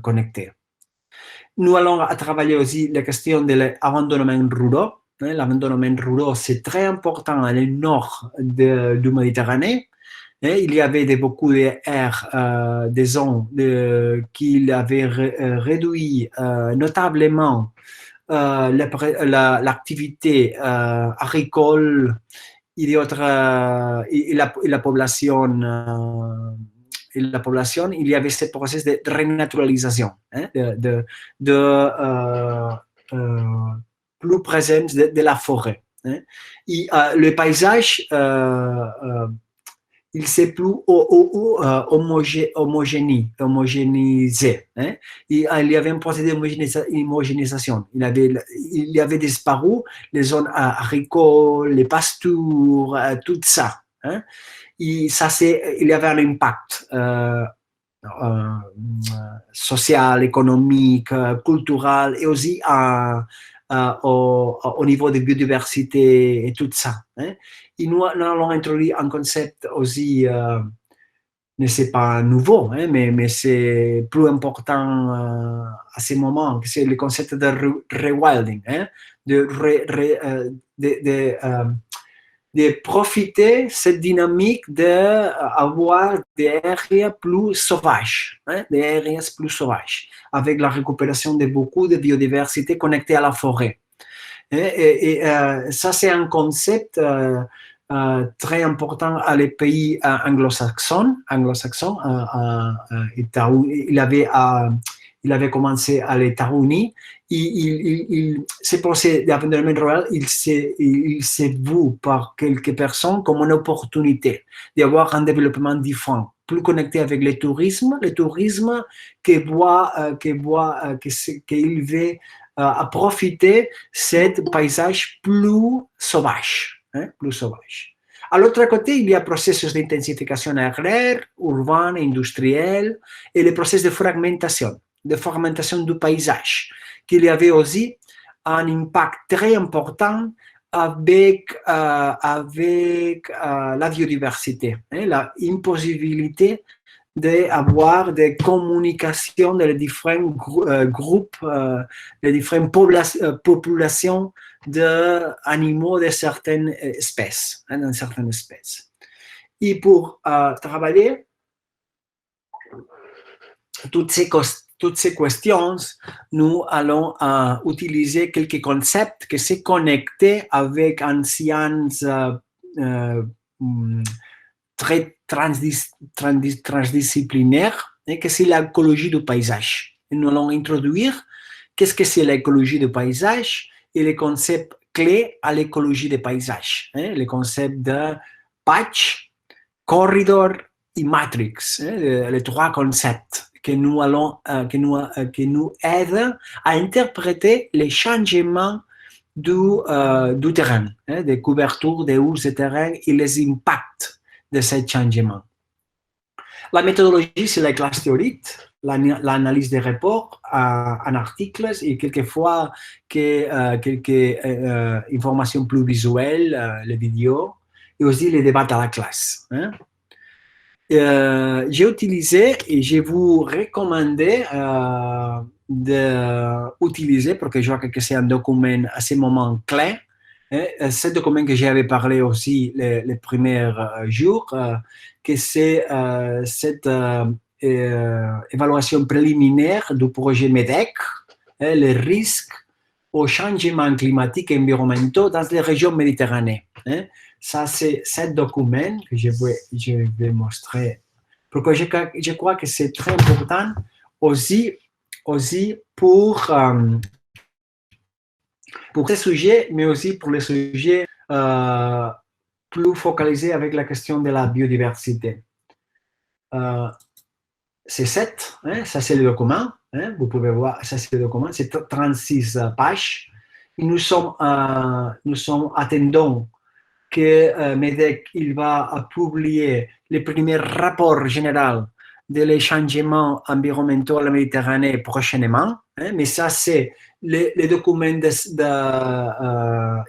connectés. Nous allons travailler aussi la question de l'abandonnement rural. L'abandonnement rural, c'est très important à le nord du Méditerranée. Il y avait beaucoup d'aires, des zones qui avaient réduit notablement l'activité agricole et la population. Il y avait ce processus de renaturalisation, plus présence de la forêt. Et le paysage, il s'est plus homogénéisé. Il y avait un processus d'homogénéisation. Il y avait disparu les zones agricoles, les pastures, tout ça. Et ça, il y avait un impact social, économique, culturel et aussi au niveau de biodiversité et tout ça. Et nous allons introduire un concept aussi, mais ce n'est pas nouveau, mais c'est plus important à ce moment, c'est le concept de rewilding, de profiter de cette dynamique d'avoir des aires plus sauvages, avec la récupération de beaucoup de biodiversité connectée à la forêt. Et ça, c'est un concept très important à les pays anglo-saxons. Il avait commencé à l'États-Unis. Ce procès d'abandonnement rural, il s'est vu par quelques personnes comme une opportunité d'avoir un développement différent, plus connecté avec le tourisme qu'il veut à profiter de ce paysage plus sauvage. À l'autre côté, il y a le processus d'intensification agraire, urbaine, industrielle, et le processus de fragmentation du paysage, qu'il y avait aussi un impact très important avec la biodiversité, la impossibilité d'avoir des communications dans les différents groupes, les différentes populations d'animaux de certaines espèces, hein, dans certaines espèces. Et pour travailler toutes ces questions, nous allons utiliser quelques concepts qui sont connectés avec un science très transdisciplinaire, et que c'est l'écologie du paysage. Et nous allons introduire qu'est-ce que c'est l'écologie du paysage et les concepts clés à l'écologie des paysages. Les concepts de patch, corridor et matrix, les trois concepts que nous allons, qui nous aident à interpréter les changements du terrain, des couvertures, des hausses de terrain et les impacts de ces changements. La méthodologie, c'est la classe théorique, l'analyse des rapports en articles et quelquefois quelques informations plus visuelles, les vidéos, et aussi les débats dans la classe. J'ai utilisé et je vous recommandais d'utiliser, parce que je vois que c'est un document à ce moment clé, ce document que j'avais parlé aussi les premiers jours, que c'est cette évaluation préliminaire du projet MEDEC, les risques aux changements climatiques et environnementaux dans les régions méditerranéennes. Ça, c'est ce document que je vais montrer. Parce que je crois que c'est très important aussi pour ces sujets, mais aussi pour les sujets plus focalisés avec la question de la biodiversité. C'est 7, ça c'est le document, vous pouvez voir, ça c'est le document, c'est 36 pages. Et nous sommes attendons que MEDEC il va publier le premier rapport général des changements environnementaux à la Méditerranée prochainement, mais ça c'est le document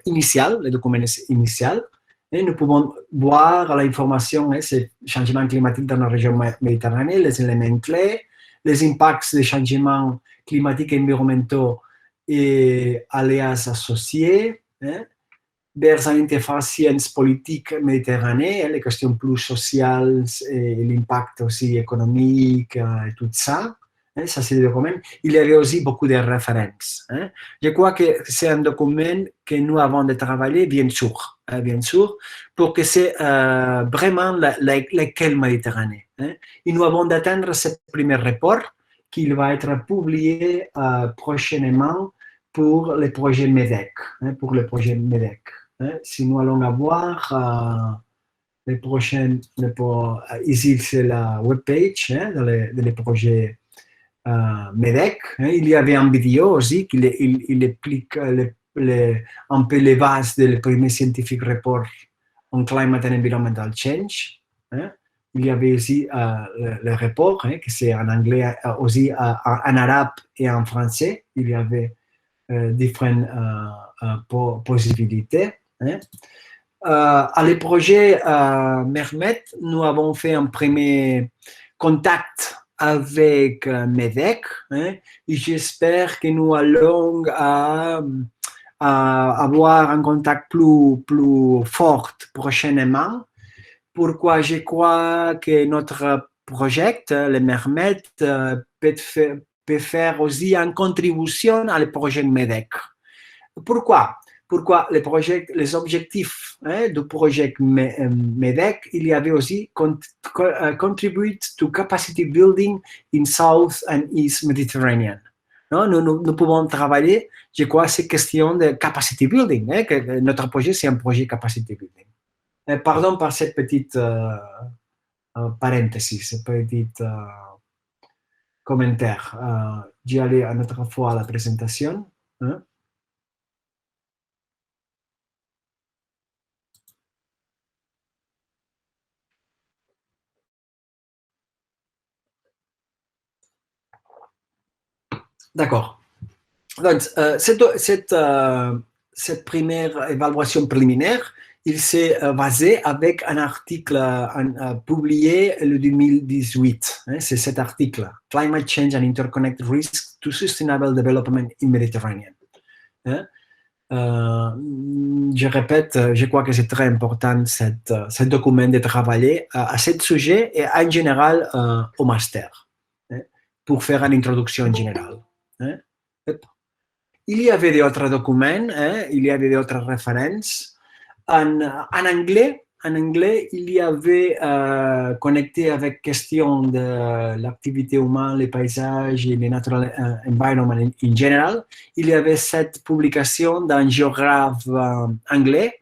initial, le document initial. Et nous pouvons voir l'information, ces changements climatiques dans la région méditerranéenne, les éléments clés, les impacts des changements climatiques et environnementaux et aléas associés, vers une interface science politique méditerranéenne, les questions plus sociales et l'impact aussi économique et tout ça. Ça, c'est le document. Il y avait aussi beaucoup de références. Je crois que c'est un document que nous avons de travailler, bien sûr, pour que c'est vraiment l'échelle méditerranée. Et nous avons d'atteindre ce premier rapport qui va être publié prochainement pour le projet MEDEC. Si nous allons avoir les prochaines, ici c'est la webpage dans les projets MEDEC. Il y avait une vidéo aussi qui il explique un peu les bases du premier scientific report on climate and environmental change. Il y avait aussi le rapport, que c'est en anglais, aussi en arabe et en français. Il y avait différentes possibilités. À le projet Mermet, nous avons fait un premier contact avec MEDEC, et j'espère que nous allons avoir un contact plus fort prochainement. Pourquoi je crois que notre projet, le Mermet, peut faire aussi une contribution à le projet MEDEC. Pourquoi les objectifs du projet MEDEC, il y avait aussi contribute to capacity building in South and East Mediterranean. Non, nous pouvons travailler, je crois, ces questions de capacity building. Que notre projet, c'est un projet capacity building. Pardon par cette petite parenthèse, ce petit commentaire. J'y allais une autre fois à la présentation. D'accord. Donc, cette première évaluation préliminaire, il s'est basé avec un article publié le 2018. C'est cet article, Climate Change and Interconnected Risks to Sustainable Development in Mediterranean. Je répète, je crois que c'est très important ce document de travailler à ce sujet et en général au master, hein, pour faire une introduction générale. Hein. Il y avait d'autres documents, hein, il y avait d'autres références. En anglais, il y avait connecté avec question de l'activité humaine, les paysages et le natural environment in general. Il y avait cette publication d'un géographe anglais,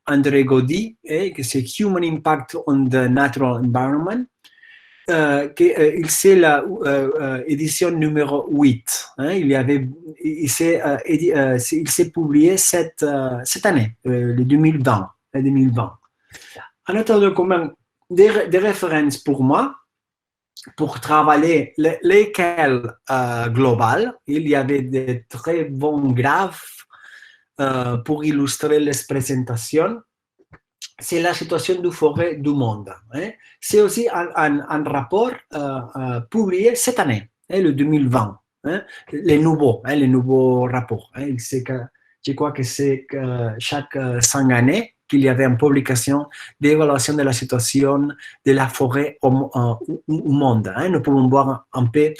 André Gaudy, que c'est Human Impact on the Natural Environment. C'est l'édition numéro 8. Hein, il s'est publié cette année, le 2020. 2020. Un autre document des références pour moi, pour travailler lesquels global, il y avait de très bons graphes pour illustrer les présentations. C'est la situation du forêt du monde. Hein. C'est aussi un rapport publié cette année, hein, le 2020, hein, les nouveaux rapports. Hein. Je crois que c'est chaque 5 années qu'il y avait une publication d'évaluation de la situation de la forêt au monde. Hein. Nous pouvons voir un peu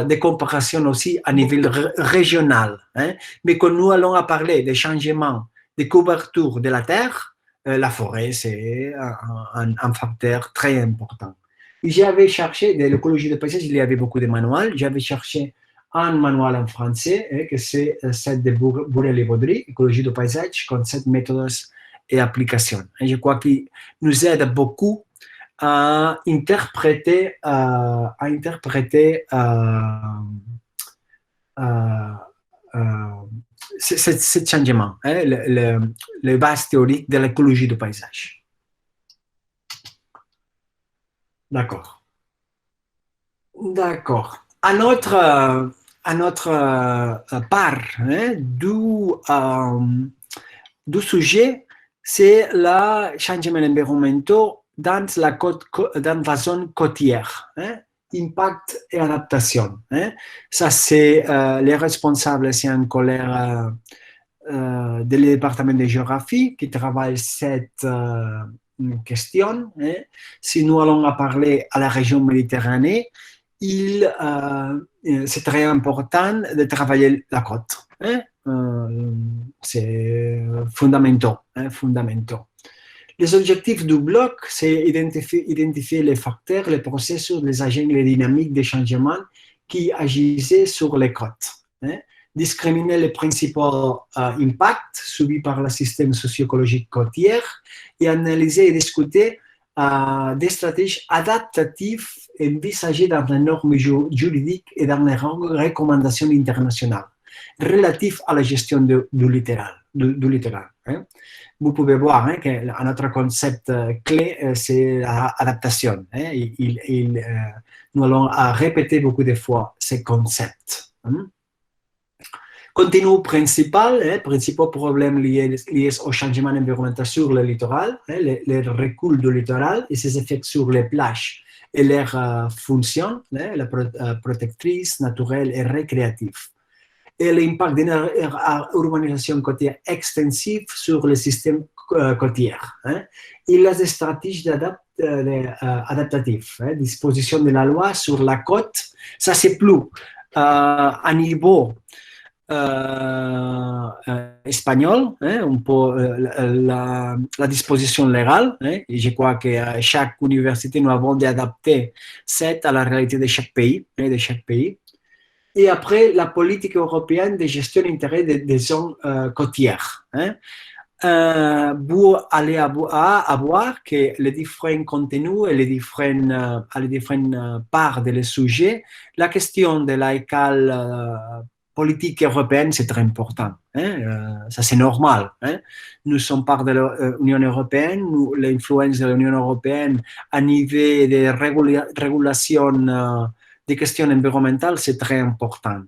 des comparaisons aussi à niveau régional. Hein. Mais quand nous allons parler des changements de couverture de la Terre, la forêt, c'est un facteur très important. J'avais cherché, de l'écologie de paysage, il y avait beaucoup de manuels. J'avais cherché un manuel en français, que c'est celle de Bourrel et Baudry, écologie de paysage, concepts, méthodes et applications. Et je crois qu'il nous aide beaucoup à interpréter, ce changement, hein, les bases théoriques de l'écologie du paysage. D'accord. D'accord. À notre part hein, du sujet, c'est le changement environnemental dans la zone côtière. Hein, impact et adaptation. Hein. Ça, c'est les responsables, c'est un collègue du département de géographie qui travaille cette question. Hein. Si nous allons parler à la région Méditerranée, c'est très important de travailler la côte. Hein. C'est fondamental. Hein, fondamental. Les objectifs du bloc, c'est identifier les facteurs, les processus, les agents, les dynamiques des changements qui agissaient sur les côtes. Hein. Discriminer les principaux impacts subis par le système socio-écologique côtier et analyser et discuter des stratégies adaptatives envisagées dans les normes juridiques et dans les recommandations internationales relatives à la gestion du littoral. Hein. Vous pouvez voir hein, que notre concept clé, c'est l'adaptation. Hein. Nous allons répéter beaucoup de fois ces concepts. Hein. Continue principal, principaux problèmes liés au changement environnemental sur le littoral, le recul du littoral et ses effets sur les plages et leurs fonctions, la protectrice, naturelle et récréative. Et l'impact d'une urbanisation côtière extensive sur le système côtier. Hein, et les stratégies adaptatives, disposition de la loi sur la côte, ça c'est plus à niveau espagnol, hein, un peu la disposition légale. Hein, et je crois que chaque université, nous avons d'adapter à la réalité de chaque pays. Hein, de chaque pays. Et après, la politique européenne de gestion intégrée des zones côtières. Hein. Vous allez voir que les différents contenus et les différentes parts des sujets, la question de la politique européenne, c'est très important. Hein. Ça, c'est normal. Hein. Nous sommes part de l'Union européenne. L'influence de l'Union européenne à niveau de régulation des questions environnementales, c'est très important.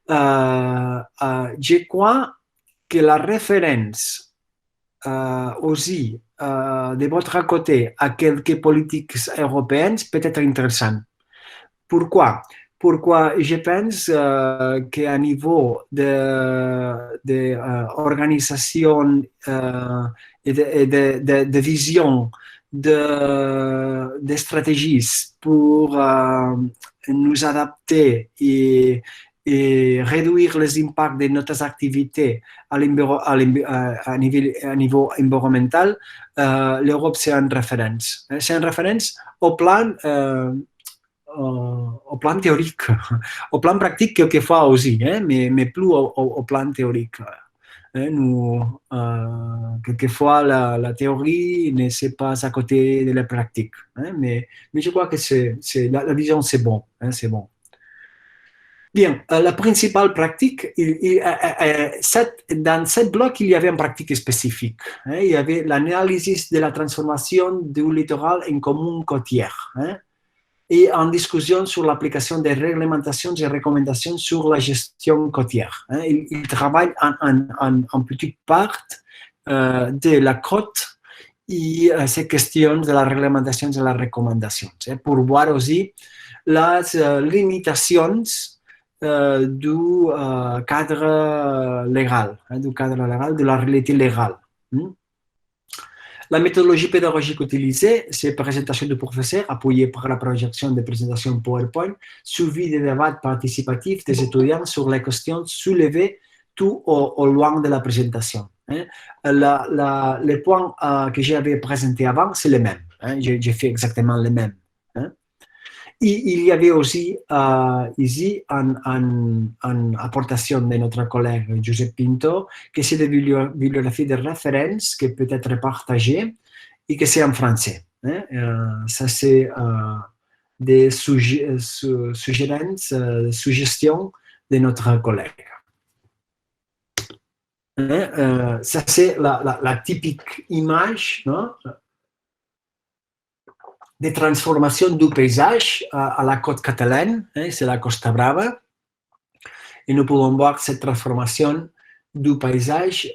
Je crois que la référence aussi de votre côté à quelques politiques européennes peut être intéressante. Pourquoi? Pourquoi je pense qu'à niveau de organisation et de vision, de stratégies pour nous adapter et réduire les impacts de notre activité à niveau environnemental, l'Europe, c'est une référence. C'est une référence au plan théorique. Au plan pratique, quelquefois aussi, mais plus au plan théorique. Nous, quelquefois, la théorie ne c'est pas à côté de la pratique. Mais je crois que la vision, c'est bon. C'est bon. Bien, la principale pratique, dans cette bloc, il y avait une pratique spécifique. Il y avait l'analyse de la transformation du littoral en commune côtière. Et en discussion sur l'application des réglementations et recommandations sur la gestion côtière. Il travaille en petite part de la côte et ces questions de la réglementation et de la recommandation, pour voir aussi les limitations du cadre légal, de la réalité légale. La méthodologie pédagogique utilisée, c'est présentation du professeur appuyée par la projection des présentations PowerPoint, suivi des débats participatifs des étudiants sur les questions soulevées tout au long de la présentation. Les points que j'avais présentés avant, c'est les mêmes. J'ai fait exactement les mêmes. Et il y avait aussi ici une apportation de notre collègue Josep Pinto, que c'est des bibliographies de référence qui peut être partagée et que c'est en français. Ça, c'est des suggestions de notre collègue. Ça, c'est la typique image, non, de transformation du paysage à la côte catalane, c'est la Costa Brava, et nous pouvons voir cette transformation du paysage,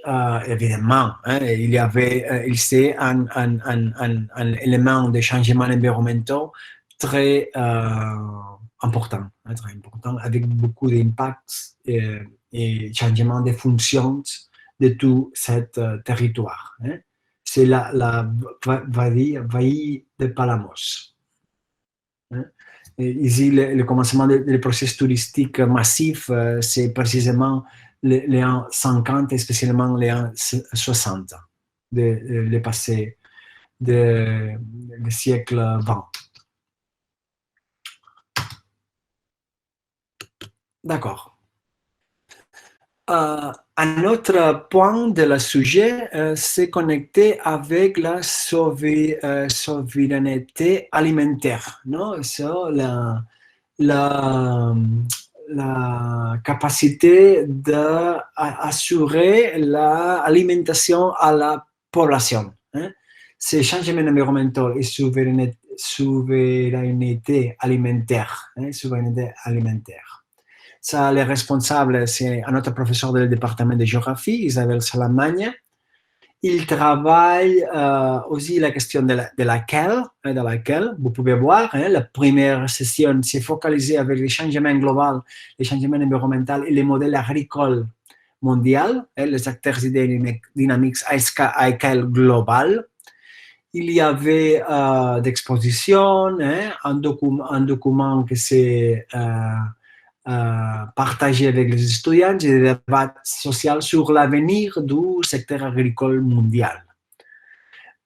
évidemment, c'est un élément de changement environnemental très important, avec beaucoup d'impacts et changements de fonctions de tout ce territoire. C'est la Bailly de Palamos. Ici, le commencement du processus touristique massif, c'est précisément les ans 50 et spécialement les ans 60, le passé du siècle 20. D'accord. Un autre point de le sujet, c'est connecté avec la souveraineté alimentaire, non? La capacité d'assurer l'alimentation à la population. C'est changement environnemental et souveraineté alimentaire. Ça, les responsables, c'est un autre professeur du département de géographie, Isabelle Salamagne. Il travaille aussi la question de laquelle, vous pouvez voir, la première session s'est focalisée avec les changements globaux, les changements environnementaux et les modèles agricoles mondiaux, les acteurs dynamiques à échelle globale. Il y avait d'expositions, un document que c'est partagé avec les étudiants et des débats sociaux sur l'avenir du secteur agricole mondial.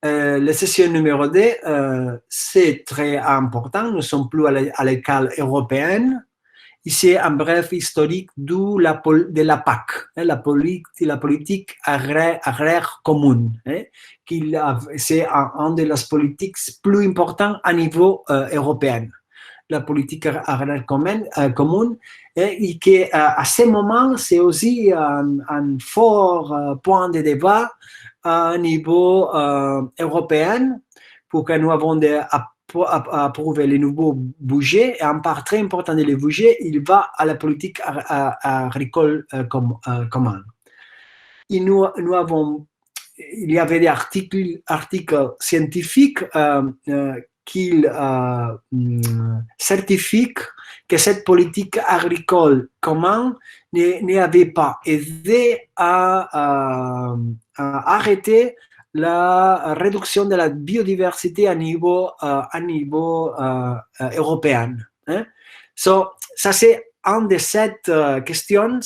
La session numéro 2, c'est très important, nous ne sommes plus à l'échelle européenne. Ici, un bref historique de la PAC, la politique agraire commune. C'est une des politiques plus importantes à niveau européen. La politique agraire commune, et qui à ce moment, c'est aussi un fort point de débat à niveau européen pour que nous avons approuver les nouveaux budgets, et un part très important des budgets, il va à la politique agricole commune. Il y avait des articles scientifiques qu'il certifie que cette politique agricole commune n'y avait pas aidé à arrêter la réduction de la biodiversité à niveau européen. Hein? So, ça, c'est une de ces questions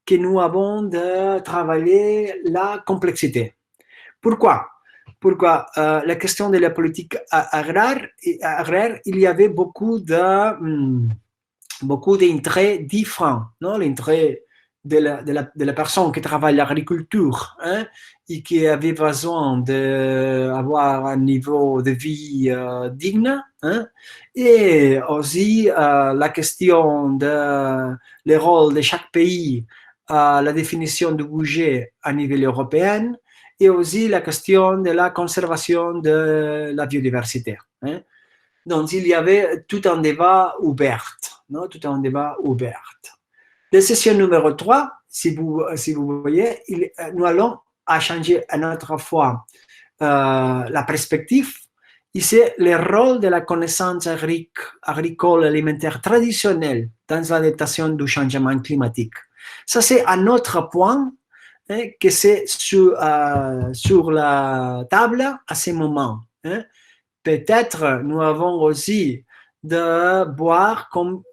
que nous avons de travailler la complexité. Pourquoi? Pourquoi la question de la politique agraire, il y avait beaucoup d'intérêts différents. Non? L'intérêt de la personne qui travaille l'agriculture, hein, et qui avait besoin d'avoir un niveau de vie digne, hein, et aussi la question de le rôle de chaque pays à la définition du budget à niveau européen, et aussi la question de la conservation de la biodiversité. Hein. Donc, il y avait tout un débat ouvert. Non? Tout un débat ouvert. La session numéro 3, si vous voyez, nous allons changer une autre fois la perspective. Ici, le rôle de la connaissance agricole alimentaire traditionnelle dans l'adaptation du changement climatique. Ça, c'est un autre point que c'est sur la table à ce moment. Hein. Peut-être nous avons aussi de voir comme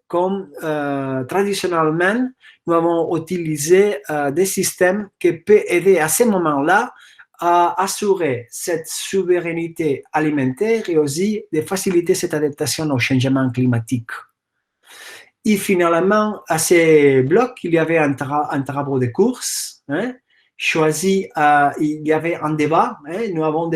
traditionnellement, nous avons utilisé des systèmes qui peuvent aider à ce moment-là à assurer cette souveraineté alimentaire et aussi de faciliter cette adaptation au changement climatique. Et finalement, à ces blocs, il y avait un travail de course, hein, choisi, il y avait un débat, hein, nous avons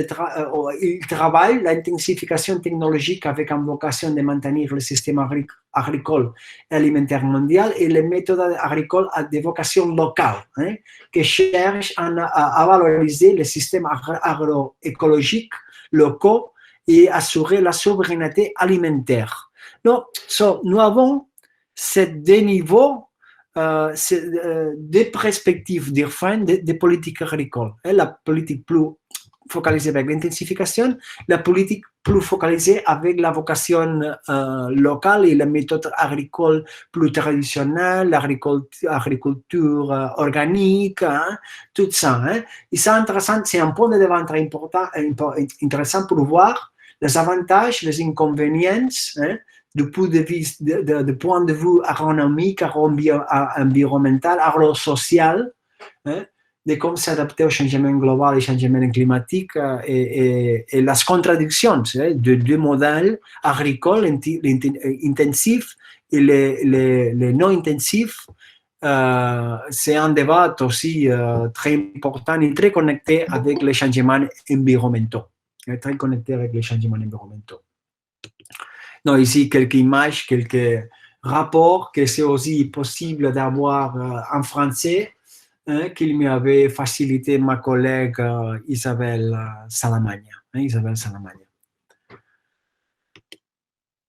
il travaille l'intensification technologique avec une vocation de maintenir le système agricole et alimentaire mondial et les méthodes agricoles à des vocations locales, hein, qui cherchent à valoriser les systèmes agroécologiques locaux et assurer la souveraineté alimentaire. Donc, nous avons ces deux niveaux, des perspectives différentes des politiques agricoles. La politique plus focalisée avec l'intensification, la politique plus focalisée avec la vocation locale et la méthode agricole plus traditionnelle, l'agriculture organique, hein, tout ça. Hein. Et c'est intéressant, c'est un point de débat très intéressant pour voir les avantages, les inconvénients, hein, du point de vue agronomique, environnemental, agro-social, hein, de comment s'adapter au changement global et au changement climatique et les contradictions de deux modèles agricoles intensifs et les non intensifs. C'est un débat aussi très important et très connecté avec les changements environnementaux. Très connecté avec les changements environnementaux. Non, ici, quelques images, quelques rapports que c'est aussi possible d'avoir en français, hein, qu'il m'avait facilité ma collègue Isabelle Salamagna. Hein, Isabelle Salamagna.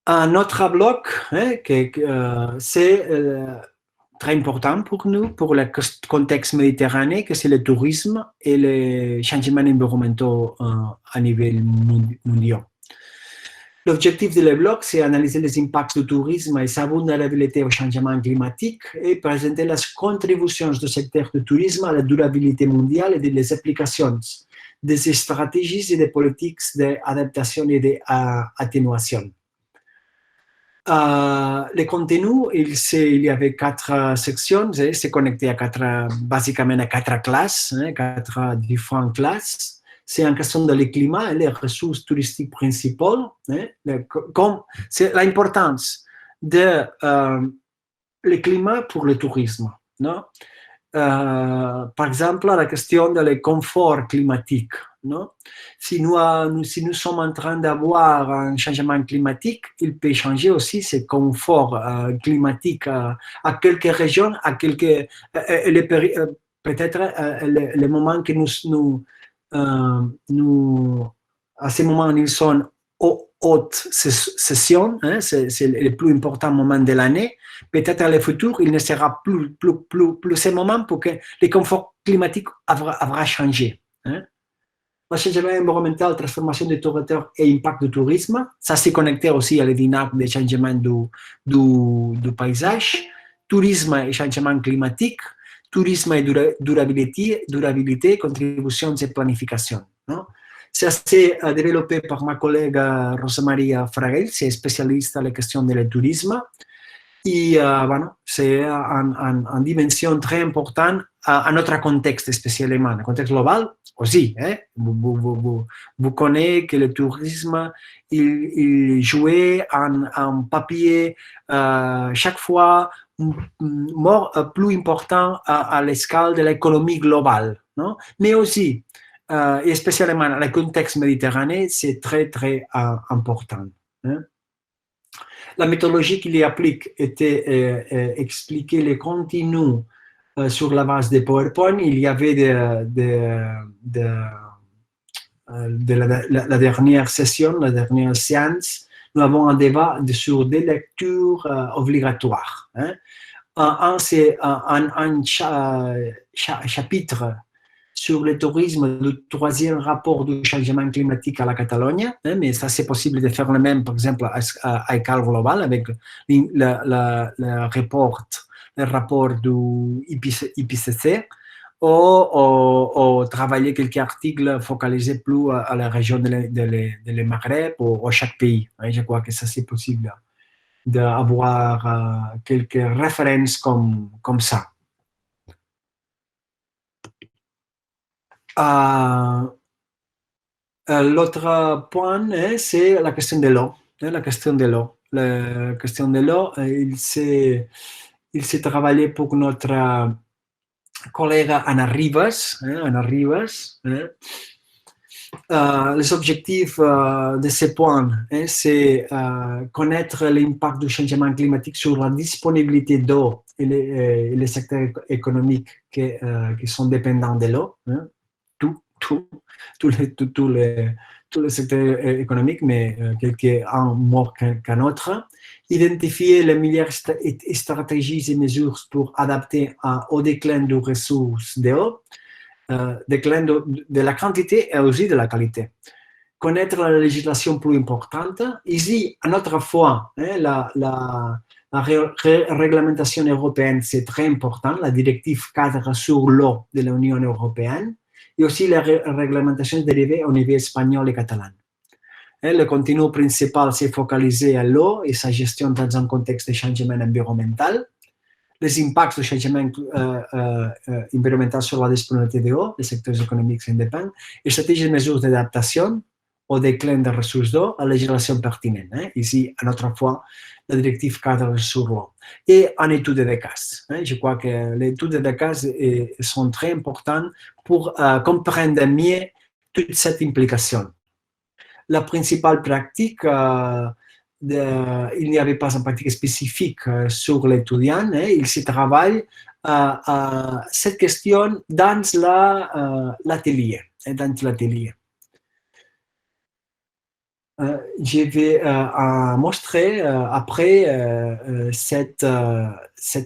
Un autre bloc, hein, c'est très important pour nous, pour le contexte méditerranéen, que c'est le tourisme et les changements environnementaux à niveau mondial. L'objectif de le bloc, c'est analyser les impacts du tourisme et sa vulnérabilité au changement climatique et présenter les contributions du secteur du tourisme à la durabilité mondiale et les applications des stratégies et des politiques d'adaptation et d'atténuation. Le contenu, il y avait 4 sections, c'est connecté à basiquement à 4 classes, 4 différentes classes. C'est en question de le climat et les ressources touristiques principales. Comme c'est l'importance de le climat pour le tourisme. Non? Par exemple, la question de le confort climatique. Non? Si nous sommes en train d'avoir un changement climatique, il peut changer aussi ce confort climatique à quelques régions, à quelques peut-être les moments que nous, à ce moment, ils sont haute session, hein, c'est le plus important moment de l'année. Peut-être dans le futur, il ne sera plus ce moment pour que le confort climatique aura changé. Hein. Le changement environnemental, transformation du territoire et impact du tourisme. Ça, c'est connecté aussi à la dynamique des changements du paysage. Tourisme et changement climatique. Tourisme et durabilité, contributions et planification. No? Ça, c'est développé par ma collègue Rosa-Maria Fraguel, c'est spécialiste à la question du tourisme. Et bueno, c'est une dimension très importante à notre contexte spécialement, le contexte global aussi. Vous connaissez que le tourisme, il jouait en papier chaque fois plus important à l'escale de l'économie globale. Non? Mais aussi, et spécialement dans le contexte méditerranéen, c'est très, très important. Hein? La méthodologie qu'il y applique était expliquer les contenus sur la base de PowerPoint. Il y avait de la dernière session, la dernière séance, nous avons un débat sur des lectures obligatoires. Hein. C'est un chapitre sur le tourisme du troisième rapport du changement climatique à la Catalogne, hein, mais ça c'est possible de faire le même, par exemple, à échelle globale avec le rapport du IPCC, ou travailler quelques articles focalisés plus à la région de Maghreb ou à chaque pays. Hein, je crois que ça c'est possible d'avoir quelques références comme ça. L'autre point, c'est la question de l'eau. La question de l'eau. La question de l'eau, il s'est travaillé pour notre collègue Anna Rivas. Anna Rivas. Les objectifs de ce point, c'est connaître l'impact du changement climatique sur la disponibilité d'eau et les secteurs économiques qui sont dépendants de l'eau. Tous les secteurs économiques, mais quelques-uns moins qu'un autre. Identifier les meilleures stratégies et mesures pour adapter au déclin des ressources d'eau, déclin de la quantité et aussi de la qualité. Connaître la législation plus importante. Ici, une autre fois, la réglementation européenne, c'est très important, la directive cadre sur l'eau de l'Union européenne, et aussi la réglementation dérivée au niveau espagnol et catalan. Le contenu principal s'est focalisé à l'eau et sa gestion dans un contexte de changement environnemental, les impacts du changement environnemental sur la disponibilité d'eau, les secteurs économiques indépendants, et stratégies de mesures d'adaptation au déclin des ressources d'eau, à la législation pertinente. Ici, une autre fois, la directive cadre sur l'eau. Et en étude de cas. Je crois que les études de cas sont très importantes pour comprendre mieux toute cette implication. La principale pratique, il n'y avait pas une pratique spécifique sur l'étudiant, il se travaille cette question dans l'atelier. Je vais montrer après cette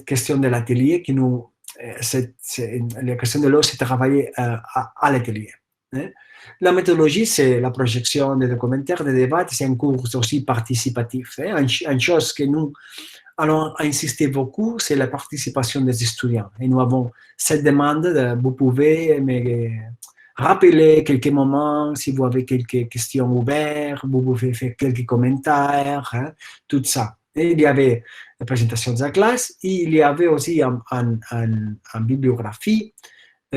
question de l'atelier qui nous, la question de l'eau, c'est travaillée à l'atelier. La méthodologie, c'est la projection des documentaires, des débats, c'est un cours aussi participatif. Une chose que nous allons insister beaucoup, c'est la participation des étudiants. Et nous avons cette demande, vous pouvez me rappeler quelques moments, si vous avez quelques questions ouvertes, vous pouvez faire quelques commentaires, tout ça. Et il y avait la présentation de la classe, et il y avait aussi une bibliographie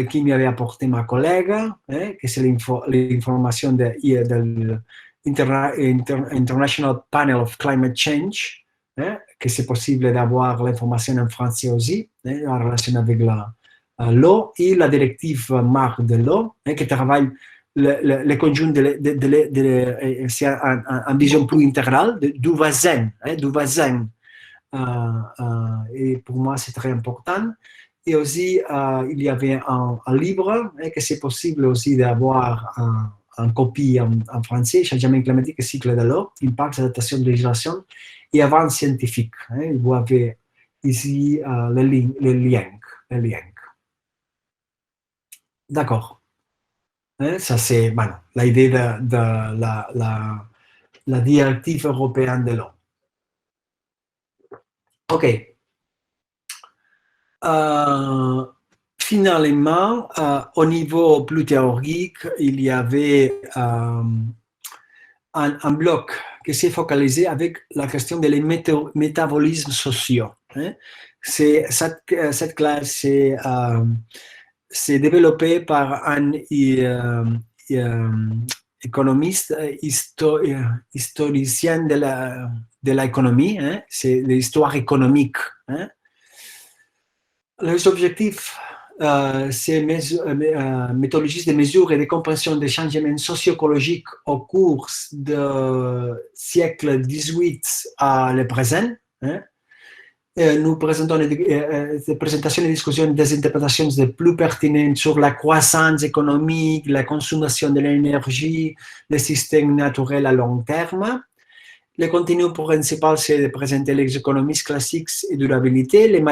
qui m'avait apporté ma collègue, que c'est l'information de International Panel of Climate Change, que c'est possible d'avoir l'information en français aussi, en relation avec l'eau, et la directive marque de l'eau, qui travaille le conjoint c'est une vision plus intégrale du voisin, et pour moi c'est très important. Et aussi, il y avait un livre que c'est possible aussi d'avoir en copie en français, Changement climatique et cycle de l'eau, impact, adaptation de législation et avance scientifique. Vous avez ici le lien. D'accord. Ça, c'est bueno, l'idée de la directive européenne de l'eau. OK. Finalement, au niveau plus théorique, il y avait un bloc qui s'est focalisé avec la question des métabolismes sociaux. Cette classe s'est développée par un économiste, historien de l'économie, c'est l'histoire économique. Les objectifs, c'est méthodologies de mesure et de compréhension des changements socio-écologiques au cours du siècle XVIII à le présent. Nous présentons des présentations et discussions des interprétations les plus pertinentes sur la croissance économique, la consommation de l'énergie, les systèmes naturels à long terme. Le contenu principal, c'est de présenter les économies classiques et durabilité, les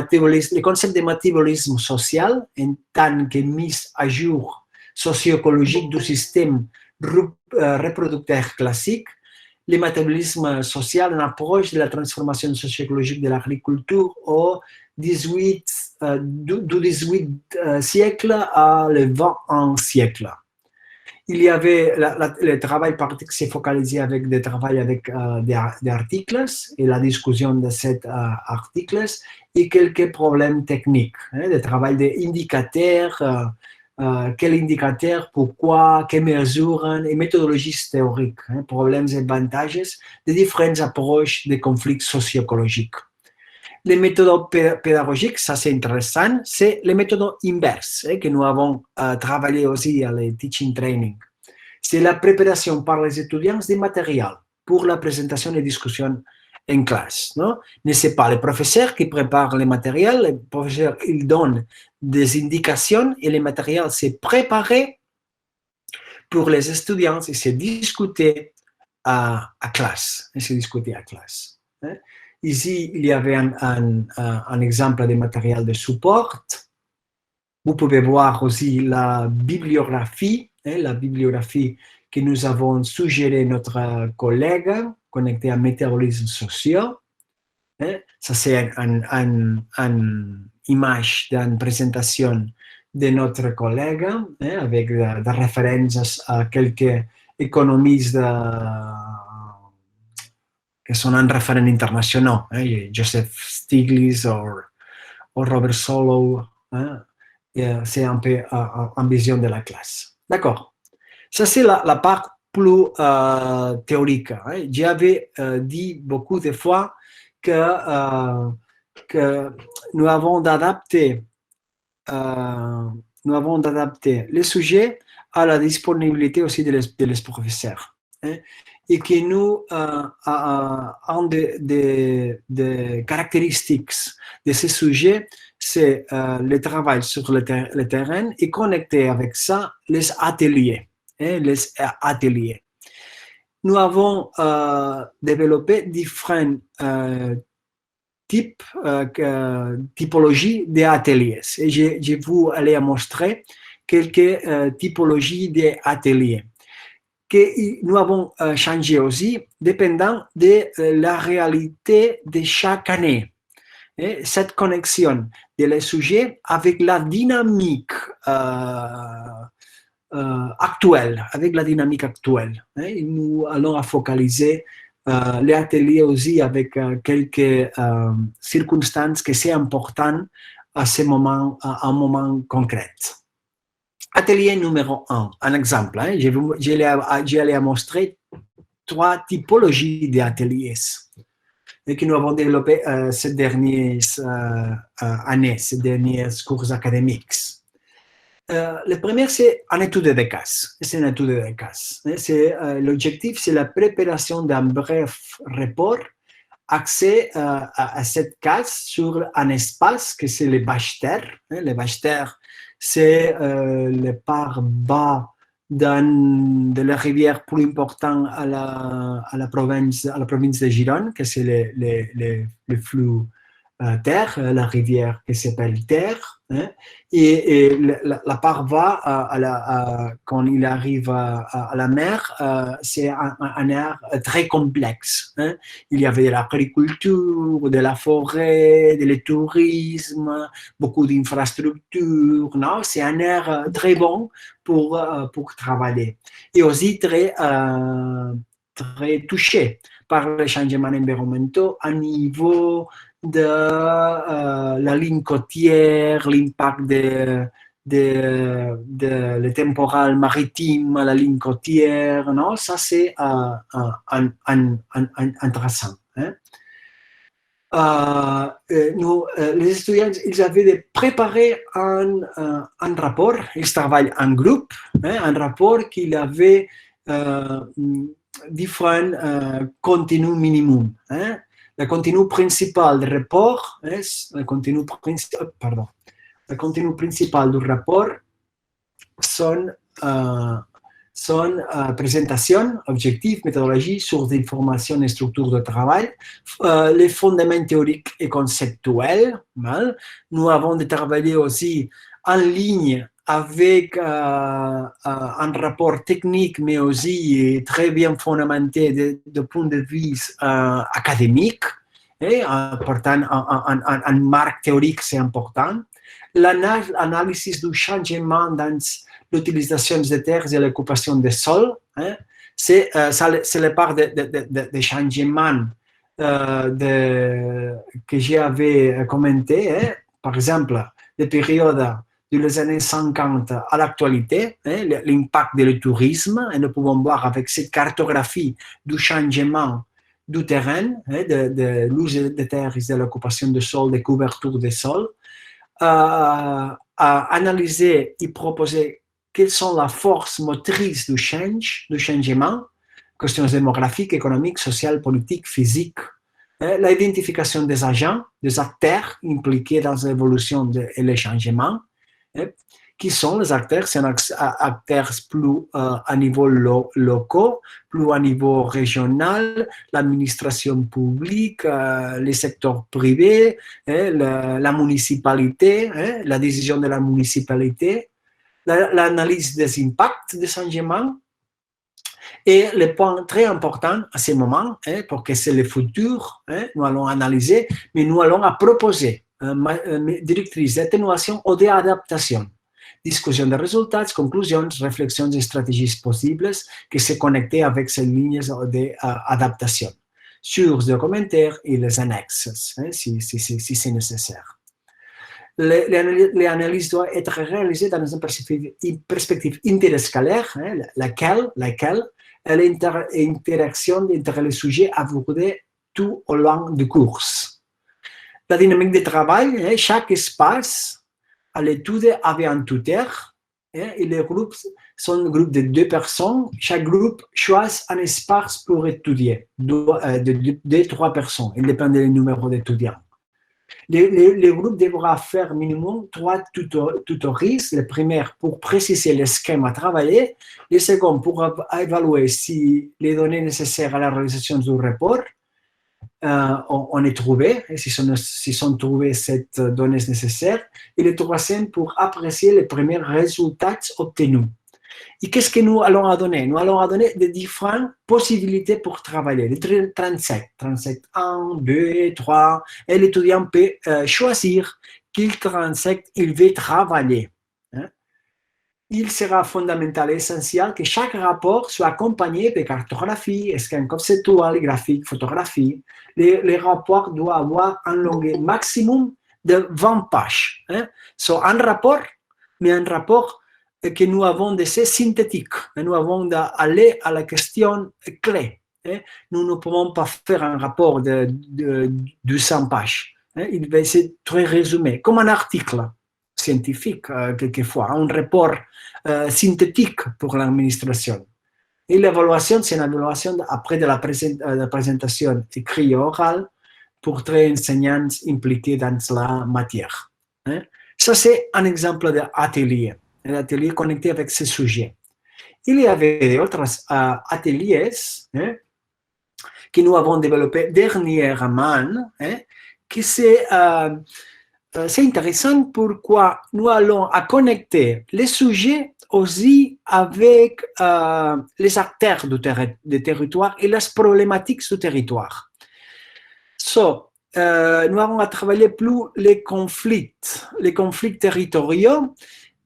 concepts de métabolisme social en tant que mise à jour socio-écologique du système reproducteur classique, le métabolisme social en approche de la transformation socio-écologique de l'agriculture du 18 siècle à le 20e siècle. Il y avait le travail pratique s'est focalisé avec des travaux avec des articles et la discussion de ces articles et quelques problèmes techniques, des travail d'indicateurs, quels indicateurs, pourquoi, quelles mesures et méthodologies théoriques, problèmes et avantages de différentes approches des conflits socio-écologiques. Les méthodes pédagogiques, ça c'est intéressant, c'est les méthodes inverses que nous avons travaillé aussi à le teaching training. C'est la préparation par les étudiants des matériels pour la présentation et discussion en classe. Non, c'est pas le professeur qui prépare les matériels, le professeur il donne des indications et le matériel c'est préparé pour les étudiants et c'est discuté à classe. Ici, il y avait un exemple de matériel de support. Vous pouvez voir aussi la bibliographie que nous avons suggéré notre collègue connecté à métabolisme social. Ça, c'est une image d'une présentation de notre collègue avec des références à quelques économistes qui sont en référents internationaux, Joseph Stiglitz ou Robert Solow. C'est un peu en vision de la classe. D'accord. Ça, c'est la part plus théorique. J'avais dit beaucoup de fois que nous avons d'adapter les sujets à la disponibilité aussi des professeurs. Et que nous avons des caractéristiques de ces sujets, c'est le travail sur le terrain et connecter avec ça les ateliers. Nous avons développé différents typologies d'ateliers. Et je vous allais montrer quelques typologies d'ateliers que nous avons changé aussi dépendant de la réalité de chaque année. Et cette connexion des sujets avec la dynamique actuelle, nous allons focaliser les ateliers aussi avec quelques circonstances que c'est important à un moment concret. Atelier numéro 1, un exemple. J'allais montrer 3 typologies d'ateliers que nous avons développées ces dernières années, ces derniers cours académiques. Le premier, c'est une étude de cas. L'objectif, c'est la préparation d'un bref rapport accès à cette case sur un espace que c'est les bâches terres. Les bâches terres, c'est le part bas de la rivière plus important à la province de Gironde, que c'est le flux Terre, la rivière qui s'appelle Terre, hein, et la paroi, quand il arrive à la mer, c'est un air très complexe. Hein. Il y avait de l'agriculture, de la forêt, du tourisme, beaucoup d'infrastructures. C'est un air très bon pour travailler. Et aussi très touché par les changements environnementaux à niveau de la ligne côtière, l'impact le temporal maritime, la ligne côtière, non? Ça c'est intéressant. Hein? Les étudiants, ils avaient préparé un rapport, ils travaillent en groupe, hein, un rapport qu'il avait différents contenus minimum. Hein. Le contenu principal du rapport, le contenu principal du rapport sont présentation, objectifs, méthodologie, sources d'information et structure de travail, les fondements théoriques et conceptuels. Nous avons de travailler aussi en ligne avec un rapport technique, mais aussi très bien fondamenté de point de vue académique. Portant un marque théorique, c'est important. L'analyse du changement dans l'utilisation des terres et l'occupation des sols, hein, c'est la part des changements que j'avais commenté. Hein. Par exemple, les périodes des années 50 à l'actualité, hein, l'impact du tourisme, et nous pouvons voir avec cette cartographie du changement du terrain, hein, de l'use des terres et de l'occupation des sols, des couvertures des sols, à analyser et proposer quelles sont les forces motrices du changement, questions démographiques, économiques, sociales, politiques, physiques, l'identification des agents, des acteurs impliqués dans l'évolution et le changement. Qui sont les acteurs? C'est acteurs plus à niveau local, plus à niveau régional, l'administration publique, les secteurs privés, la municipalité, la décision de la municipalité, l'analyse des impacts des changements. Et le point très important à ce moment, parce que c'est le futur, nous allons analyser, mais nous allons proposer directrice d'atténuation ou d'adaptation. Discussion des résultats, conclusions, réflexions et stratégies possibles qui se connectent avec ces lignes d'adaptation. Sources de commentaires et les annexes, si c'est nécessaire. L'analyse doit être réalisée dans une perspective interscalaire, laquelle est l'interaction entre les sujets abordés tout au long du cours. La dynamique de travail, chaque espace à l'étude avait un tuteur, et les groupes sont un groupe de 2 personnes. Chaque groupe choisit un espace pour étudier, de 3 personnes, il dépend du numéro d'étudiants. Le groupe devra faire minimum 3 tutories. Le premier pour préciser le schéma à travailler, le second pour évaluer si les données nécessaires à la réalisation du rapport on est trouvé, si sont trouvées ces données nécessaires, et le troisième pour apprécier les premiers résultats obtenus. Et qu'est-ce que nous allons donner? Nous allons donner des différentes possibilités pour travailler. Les 37, 1, 2, 3, et l'étudiant peut choisir quel 37 il veut travailler. Il sera fondamental et essentiel que chaque rapport soit accompagné de cartographie, scan conceptuel, graphique, photographie. Les rapports doivent avoir un longueur maximum de 20 pages. Un rapport, mais un rapport que nous avons de ces synthétiques. Nous avons d'aller à la question clé. Nous ne pouvons pas faire un rapport de 200 pages. Il va être très résumé, comme un article scientifique, quelquefois, un rapport synthétique pour l'administration. Et l'évaluation, c'est une évaluation après de la présentation écrite et orale pour 3 enseignants impliqués dans la matière. Ça, c'est un exemple d'atelier, un atelier connecté avec ce sujet. Il y avait d'autres ateliers que nous avons développés dernièrement, que c'est intéressant pourquoi nous allons à connecter les sujets aussi avec les acteurs du territoire et les problématiques du territoire. Nous allons à travailler plus les conflits territoriaux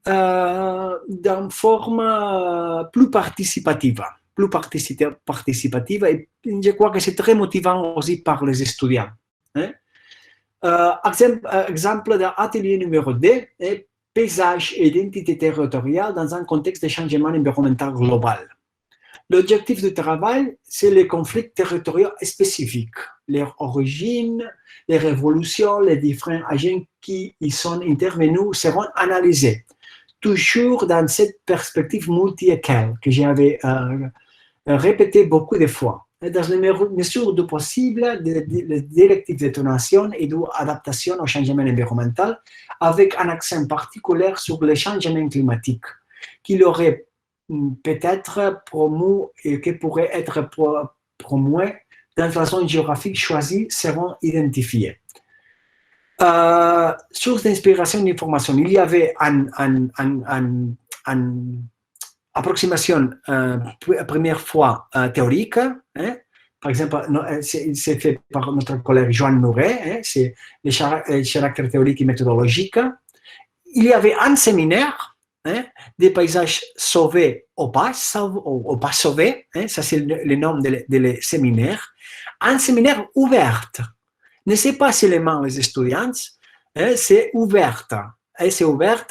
d'une forme plus participative. Et je crois que c'est très motivant aussi par les étudiants. Hein? Exemple de l'atelier numéro 2, paysage et identité territoriale dans un contexte de changement environnemental global. L'objectif du travail, c'est les conflits territoriaux spécifiques, leur origine, les révolutions, les différents agents qui y sont intervenus seront analysés, toujours dans cette perspective multi-école que j'avais répété beaucoup de fois. Dans les mesures du possible, les directives de détonation et d'adaptation au changement environnemental, avec un accent particulier sur le changement climatique, qu'il aurait peut-être promu et qui pourrait être promu dans la zone géographique choisie seront identifiés. Source d'inspiration d'information, il y avait une approximation première fois théorique, hein. Par exemple, c'est fait par notre collègue Joanne Nouret, hein, c'est le caractère théorique et méthodologique. Il y avait un séminaire, hein, des paysages sauvés ou pas sauvés, hein, ça c'est le nom de séminaire. Un séminaire ouvert. Ne c'est pas seulement les étudiants, hein, c'est ouvert. Et c'est ouvert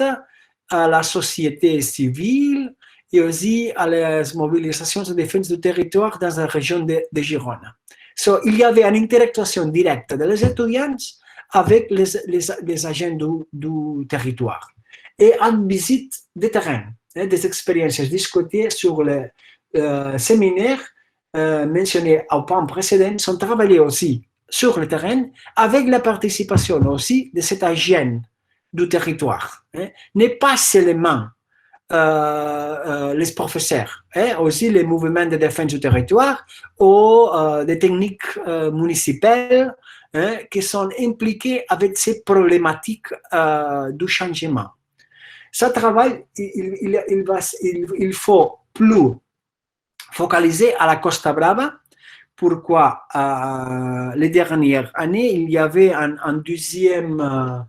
à la société civile et aussi à les mobilisations de défense du territoire dans la région de Gironde. Il y avait une interaction directe des étudiants avec les agents du territoire et une visite de terrain, hein, des expériences discutées sur le séminaire mentionnés au point précédent sont travaillées aussi sur le terrain avec la participation aussi de cet agent du territoire. Hein, n'est pas seulement les professeurs, hein, aussi les mouvements de défense du territoire ou des techniques municipales, hein, qui sont impliquées avec ces problématiques du changement. Ce travail, il faut plus focaliser à la Costa Brava. Pourquoi les dernières années, il y avait un deuxième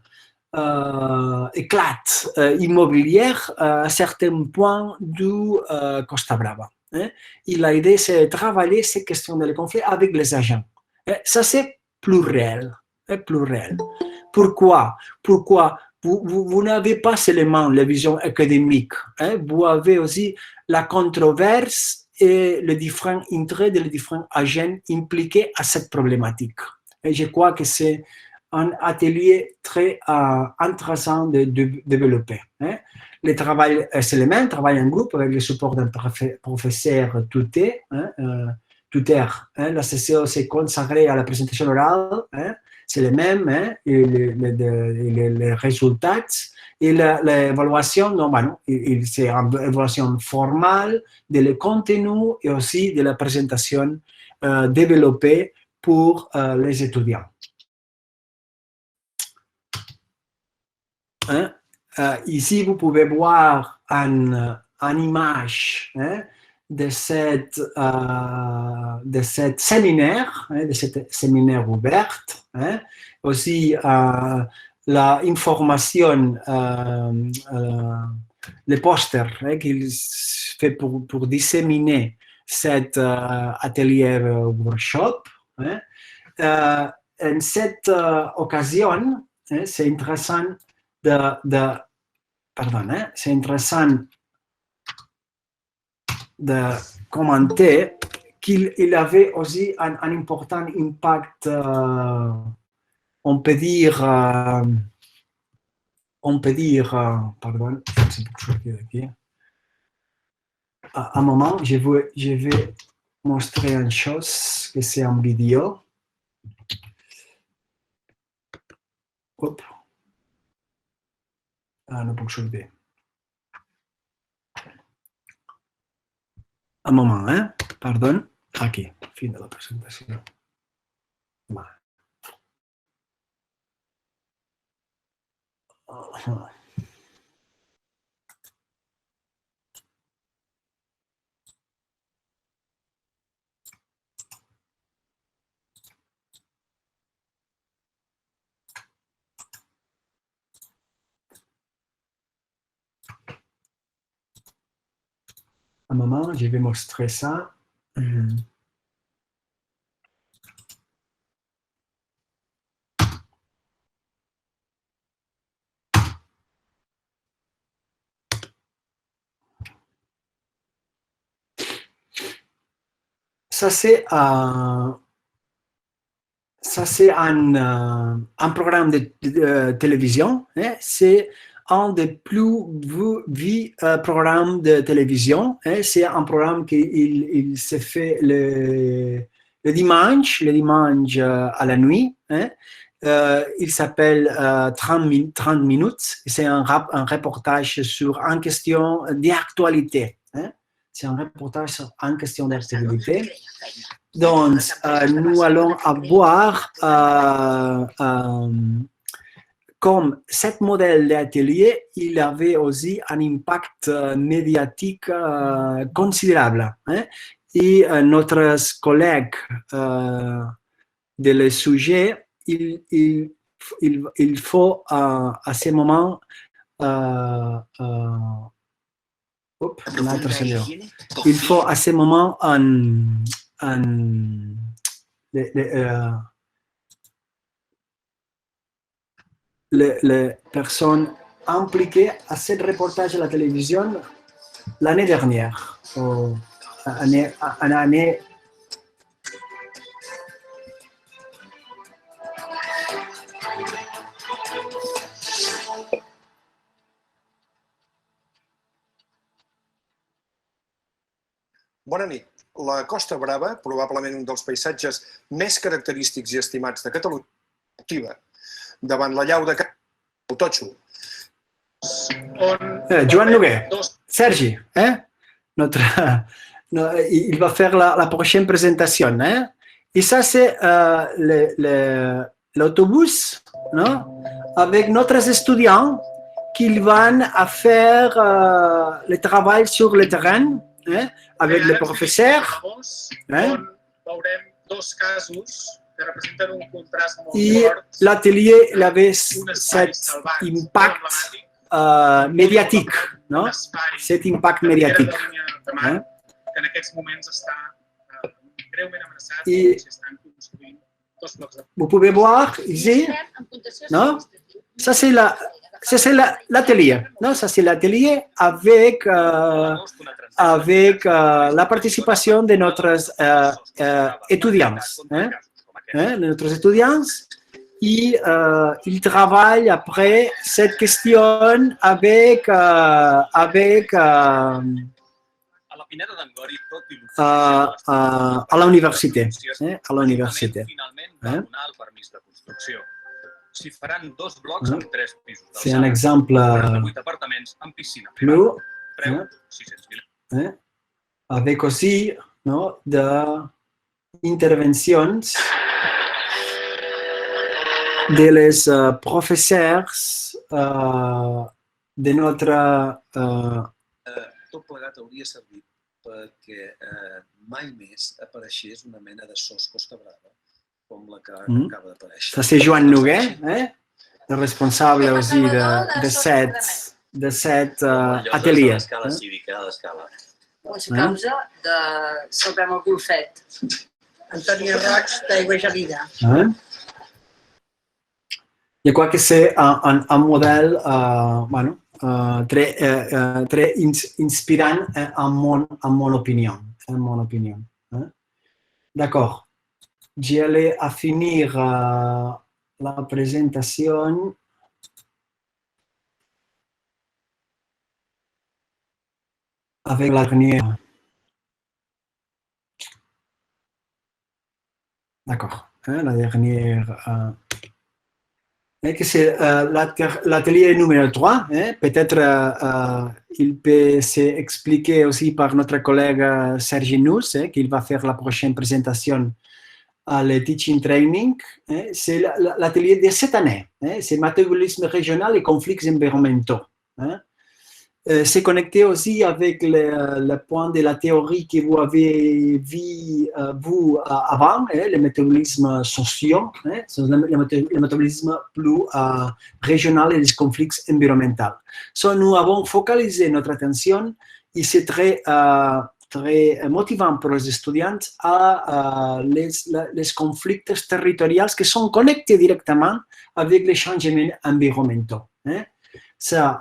éclate immobilière à certains points du Costa Brava. Hein. Il a aidé à travailler ces questions de conflit avec les agents. Ça, c'est plus réel. Pourquoi vous n'avez pas seulement la vision académique, hein, vous avez aussi la controverse et les différents intérêts des différents agents impliqués à cette problématique. Et je crois que c'est un atelier très intéressant de développer. Hein. C'est le même travail en groupe avec le support d'un professeur tuteur. Hein, hein. La session s'est consacrée à la présentation orale. Hein. C'est le même, hein, et les résultats et l'évaluation, normalement, c'est une évaluation formale de contenu et aussi de la présentation développée pour les étudiants. Hein? Ici, vous pouvez voir une image, hein, de cette séminaire, hein, de cette séminaire ouverte. Hein? Aussi, l'information, les posters, hein, qu'il fait pour disséminer cet atelier workshop. Hein? En cette occasion, hein, c'est intéressant c'est intéressant de commenter qu'il avait aussi un important impact, on peut dire, pardon, un moment, je vais montrer une chose que c'est en vidéo. Hop. Non puc sortir. Un moment, hein? Pardon. Aquí, fin de la presentació. Va. Un moment, je vais montrer ça. Ça, c'est un programme de télévision. Hein. C'est un des plus vus programmes de télévision. Hein. C'est un programme qui il se fait le dimanche à la nuit. Hein. Il s'appelle 30 minutes. C'est un reportage sur une question d'actualité. Hein. C'est un reportage sur une question d'actualité. Donc, nous allons avoir comme cet modèle d'atelier, il avait aussi un impact médiatique considérable. Hein? Et notre collègue de le sujet, il faut à ce moment il faut à ce moment les personnes impliquées à ce reportage à la télévision l'année dernière, année. Bona nit. La Costa Brava, probablement un dels paisatges més característics i estimats de Catalunya, activa davant la llau de Totxo. Joan Noguer, Sergi, il va faire la prochaine présentation. Et ça, c'est l'autobus avec notre étudiants qui vont faire le travail sur le terrain avec le professeur. Et l'atelier avait cet impact médiatique, non? Cet impact médiatique. Et vous pouvez voir ici, non? Ça c'est l'atelier, non? Ça c'est l'atelier avec la participation de notre étudiants. Notre étudiants, et ils travaillent après cette question avec à l'université. À l'université. C'est un exemple plus avec aussi d'interventions de les professeurs de notre... Tot plegat hauria servit perquè mai més apareixés una mena de sos Costa Brava com la que acaba d'aparèixer. Ça, c'est Joan Noguer, le responsable aussi de cet atelier. L'escala cívica, a l'escala. És a causa de Salvem el Golfet. Antoni Roig d'Aigua Gelida. Je crois que c'est un modèle très inspirant en mon opinion. D'accord. J'allais finir la présentation. Avec la dernière. D'accord. La dernière. C'est l'atelier numéro 3. Peut-être il peut s'expliquer aussi par notre collègue Sergi Nous, qu'il va faire la prochaine présentation le teaching training, c'est l'atelier de cette année. C'est métabolisme régional et conflits environnementaux. C'est connecté aussi avec le point de la théorie que vous avez vu vous avant, les métabolismes sociaux, le métabolisme plus régional et les conflits environnementaux. Nous avons focalisé notre attention et c'est très motivant pour les étudiants à les conflits territoriaux qui sont connectés directement avec les changements environnementaux.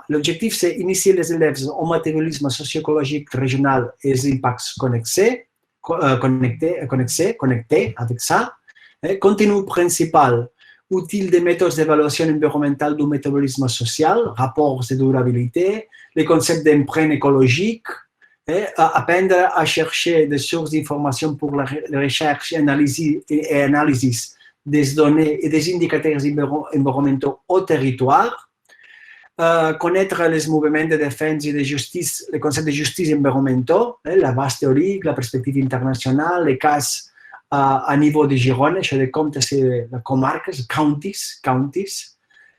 L'objectif, c'est initier les élèves au métabolisme socio-écologique régional et les impacts connectés avec ça. Contenu principal, utile des méthodes d'évaluation environnementale du métabolisme social, rapports de durabilité, les concepts d'empreinte écologique, apprendre à chercher des sources d'informations pour la recherche et analyse des données et des indicateurs environnementaux au territoire. Connaître les mouvements de défense et de justice, les concepts de justice environnementaux, la base théorique, la perspective internationale, les cas à niveau de Gironde, chez les comtes et les comarques, counties,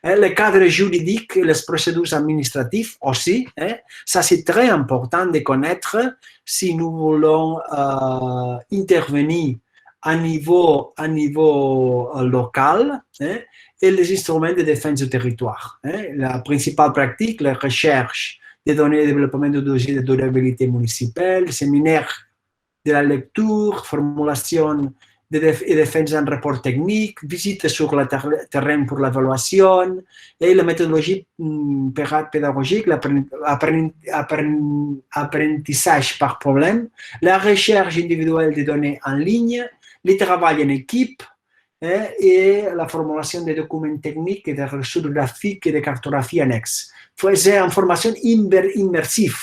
le cadre juridique et les procédures administratives aussi. Ça, c'est très important de connaître si nous voulons intervenir à niveau local. Et les instruments de défense du territoire. La principale pratique, la recherche des données de développement de dossiers de durabilité municipale, séminaire de la lecture, formulation et défense d'un rapport technique, visite sur le terrain pour l'évaluation, et la méthodologie pédagogique, l'apprentissage par problème, la recherche individuelle des données en ligne, le travail en équipe, et la formulation des documents techniques et des ressources graphiques et de cartographie annexes. C'est une formation immersive,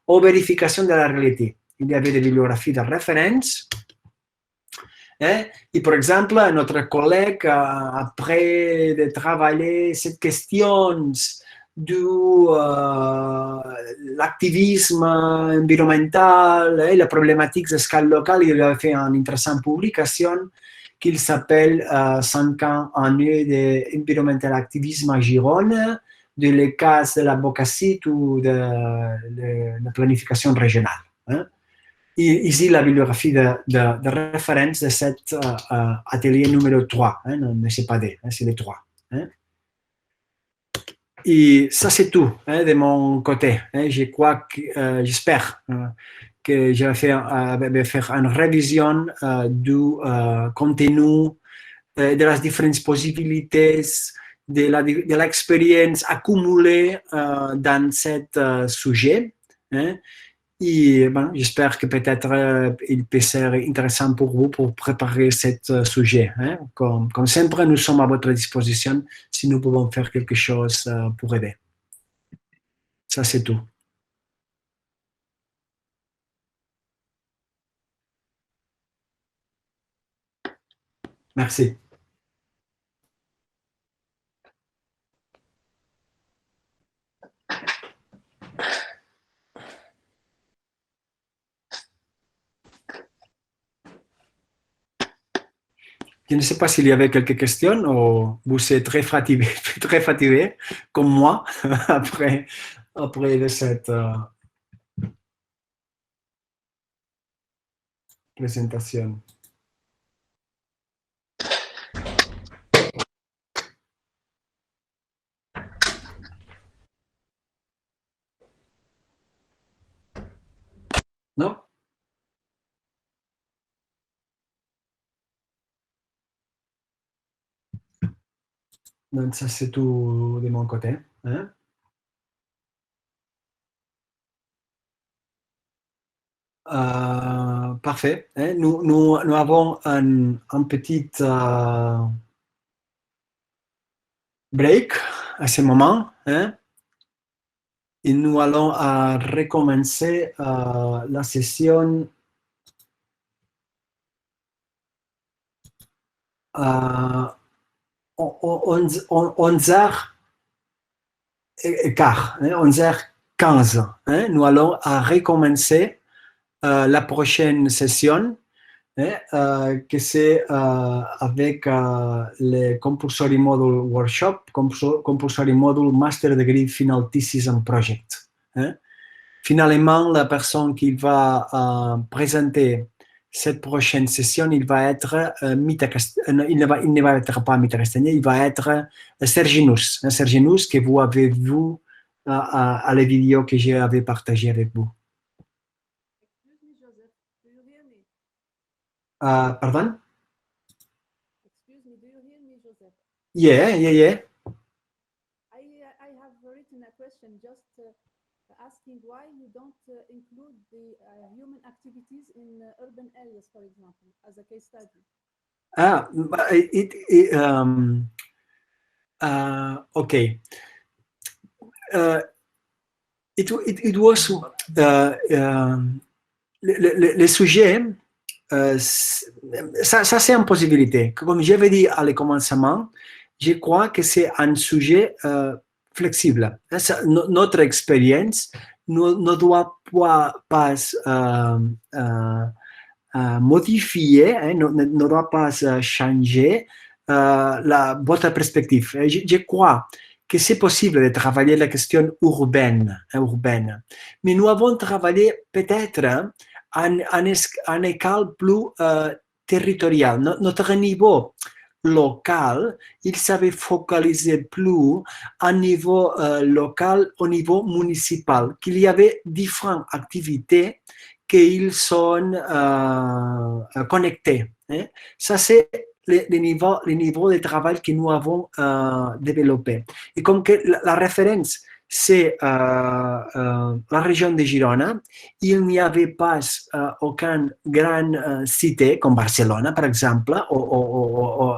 ou vérification de la réalité. Il y avait des bibliographies de référence. Et par exemple, notre collègue, après de travailler cette question de l'activisme environnemental et la problématique de scale locale, il a fait une intéressante publication qui s'appelle 5 ans années d'environnemental activisme à Gironde, de les cas de l'advocacy ou de la planification régionale. Et ici, la bibliographie de référence de cet atelier numéro 3, mais ce n'est pas D, c'est les 3. Et ça, c'est tout de mon côté. J'espère que je vais faire une révision du contenu, de las différentes possibilités, de l'expérience accumulée dans ce sujet. Et j'espère que peut-être il peut être intéressant pour vous pour préparer ce sujet. Comme sempre, nous sommes à votre disposition si nous pouvons faire quelque chose pour aider. Ça, c'est tout. Merci. Je ne sais pas s'il y avait quelques questions ou vous êtes très fatigué comme moi après cette présentation. Non? Donc, ça, c'est tout de mon côté. Parfait. Nous avons un petit break à ce moment. Et nous allons recommencer la session à 11h15. 11h15. Nous allons recommencer la prochaine session que c'est avec le Compulsory Module Workshop, Compulsory Module Master Degree Final Thesis and Project. Finalement, la personne qui va présenter cette prochaine session, il va être il ne va être pas Mita Castagnet, il va être Serginus, Serginus que vous avez vu à la vidéo que j'avais partagée avec vous. Excuse me, Joseph. Do you hear me? Pardon? Excuse me, do you hear me, Joseph? Yeah. I have written a question just asking why you don't include the human activities in urban areas, for example, as a case study. Okay. It was le sujet, ça c'est une possibilité. Comme j'avais dit à le commencement, je crois que c'est un sujet flexible. Notre expérience ne doit pas modifier, ne doit pas changer votre perspective. Je crois que c'est possible de travailler la question urbaine. Mais nous avons travaillé peut-être en école plus territorial. Notre niveau local, il savait focaliser plus à niveau local, au niveau municipal, qu'il y avait différentes activités qui sont connectées. Ça, c'est le niveau de travail que nous avons développé. Et comme que la référence, c'est la région de Girona, il n'y avait pas aucune grande cité, comme Barcelone, par exemple, ou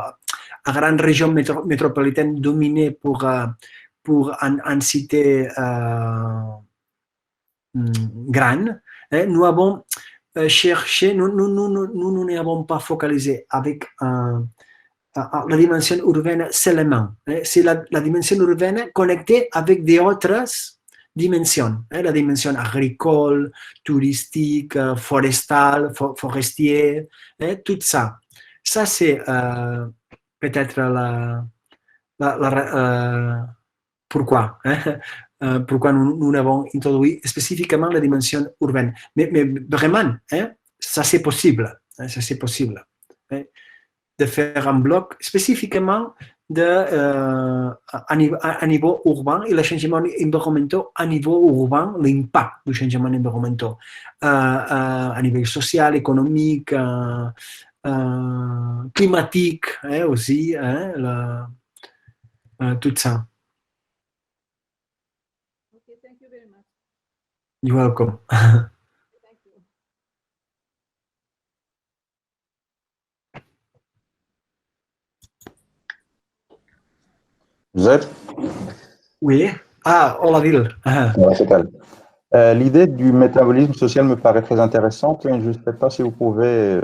une grande région métropolitaine dominée pour une cité grande. Nous avons cherché, nous n'avons pas focalisé avec la dimension urbaine seulement. C'est la dimension urbaine connectée avec d'autres dimensions. La dimension agricole, touristique, forestale, forestier, tout ça. Ça, c'est peut-être pourquoi. Pourquoi nous avons introduit spécifiquement la dimension urbaine. Mais vraiment, ça c'est possible. Ça c'est possible. De faire un bloc spécifiquement à niveau urbain et le changement environnemental à niveau urbain, l'impact du changement environnemental à niveau social, économique, climatique aussi, tout ça. Okay, thank you very much. You're welcome. Thank you. Joseph? Oui. Hola, Bill. Ouais, c'est calme. L'idée du métabolisme social me paraît très intéressante. Je ne sais pas si vous pouvez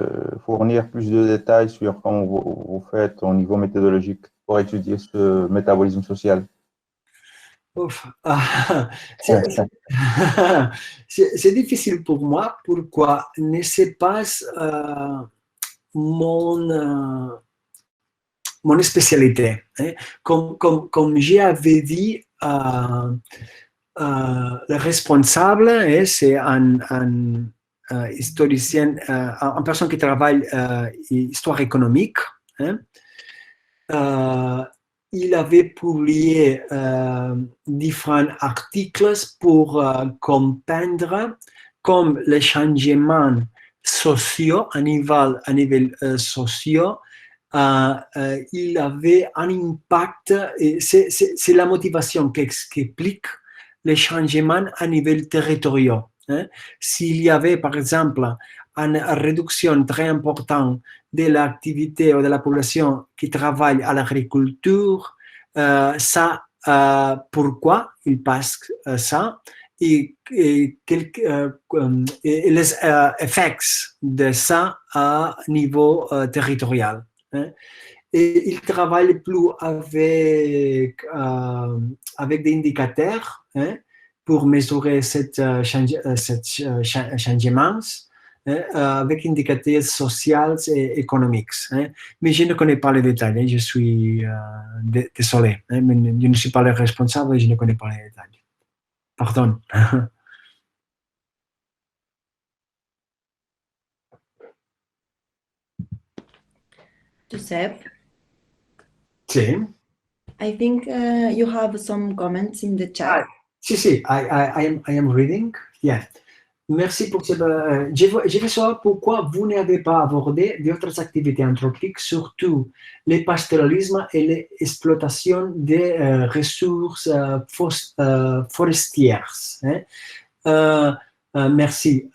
fournir plus de détails sur comment vous faites au niveau méthodologique pour étudier ce métabolisme social. Ouf. C'est difficile pour moi. Pourquoi? Ne sais pas mon spécialité. Comme j'avais dit, le responsable, c'est un historien, une personne qui travaille histoire économique. Il avait publié différents articles pour comprendre comme les changements sociaux à niveau social, il avait un impact, et c'est la motivation qui explique les changements à niveau territorial. S'il y avait, par exemple, une réduction très importante de l'activité ou de la population qui travaille à l'agriculture, ça, pourquoi il passe ça et les effets de ça à niveau territorial. Et il travaille plus avec des indicateurs pour mesurer ces changements. avec indicateurs sociaux et économiques. Mais je ne connais pas les détails, je suis désolé, mais je ne suis pas le responsable et je ne connais pas les détails. Pardon. Giuseppe, Sí. I think you have some comments in the chat. Si, I am reading. Yeah. Merci pour cette. Je veux savoir pourquoi vous n'avez pas abordé d'autres activités anthropiques, surtout le pastoralisme et l'exploitation des ressources forestières. Merci.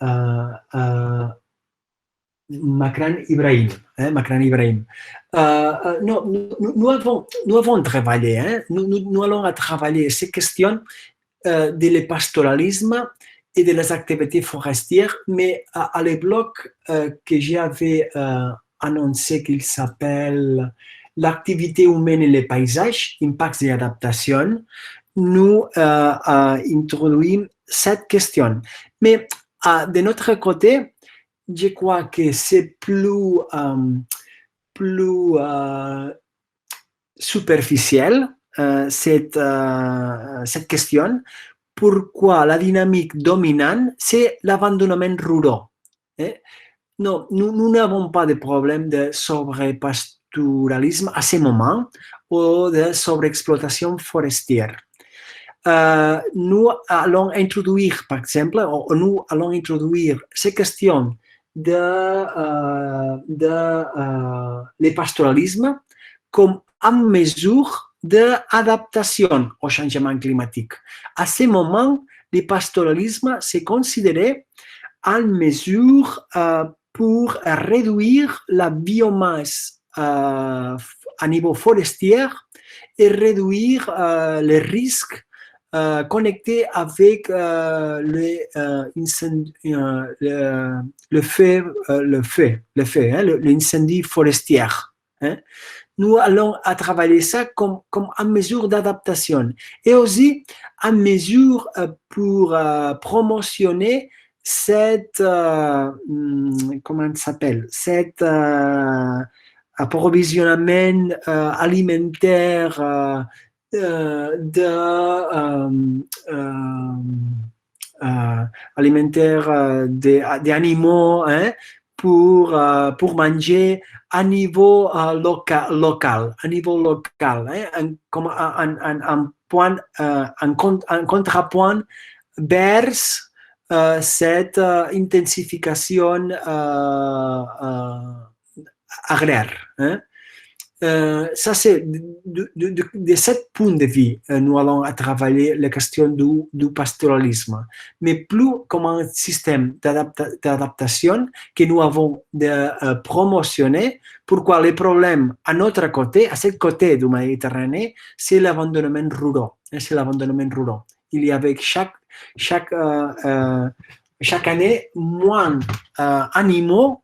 Makran Ibrahim. Makran Ibrahim. Non, nous avons travaillé, nous allons travailler ces questions de pastoralisme et de les activités forestières, mais à le bloc que j'avais annoncé qu'il s'appelle l'activité humaine et les paysages, impacts et adaptation, nous introduisons cette question. Mais de notre côté, je crois que c'est plus superficiel cette question. Pourquoi la dynamique dominante, c'est l'abandonnement rural. Non, nous n'avons pas de problème de sobrepastoralisme à ce moment ou de sobreexploitation forestière. Nous allons introduire, par exemple, nous allons introduire ces questions de le pastoralisme comme une mesure d'adaptation au changement climatique. À ce moment, le pastoralisme s'est considéré une mesure pour réduire la biomasse à niveau forestier et réduire les risques connectés avec l'incendie forestier. Nous allons travailler ça comme une mesure d'adaptation et aussi une mesure pour promotionner cette, comment ça s'appelle, cet approvisionnement alimentaire alimentaire des animaux pour manger à niveau local, comme un point, un contrepoint vers cette intensification agraire. Ça, c'est de ce point de vue, nous allons travailler la question du pastoralisme, mais plus comme un système d'adaptation que nous avons de promotionner. Pourquoi les problèmes à notre côté, à ce côté de la Méditerranée, c'est l'abandonnement rural. C'est l'abandonnement rural. Il y avait chaque année moins animaux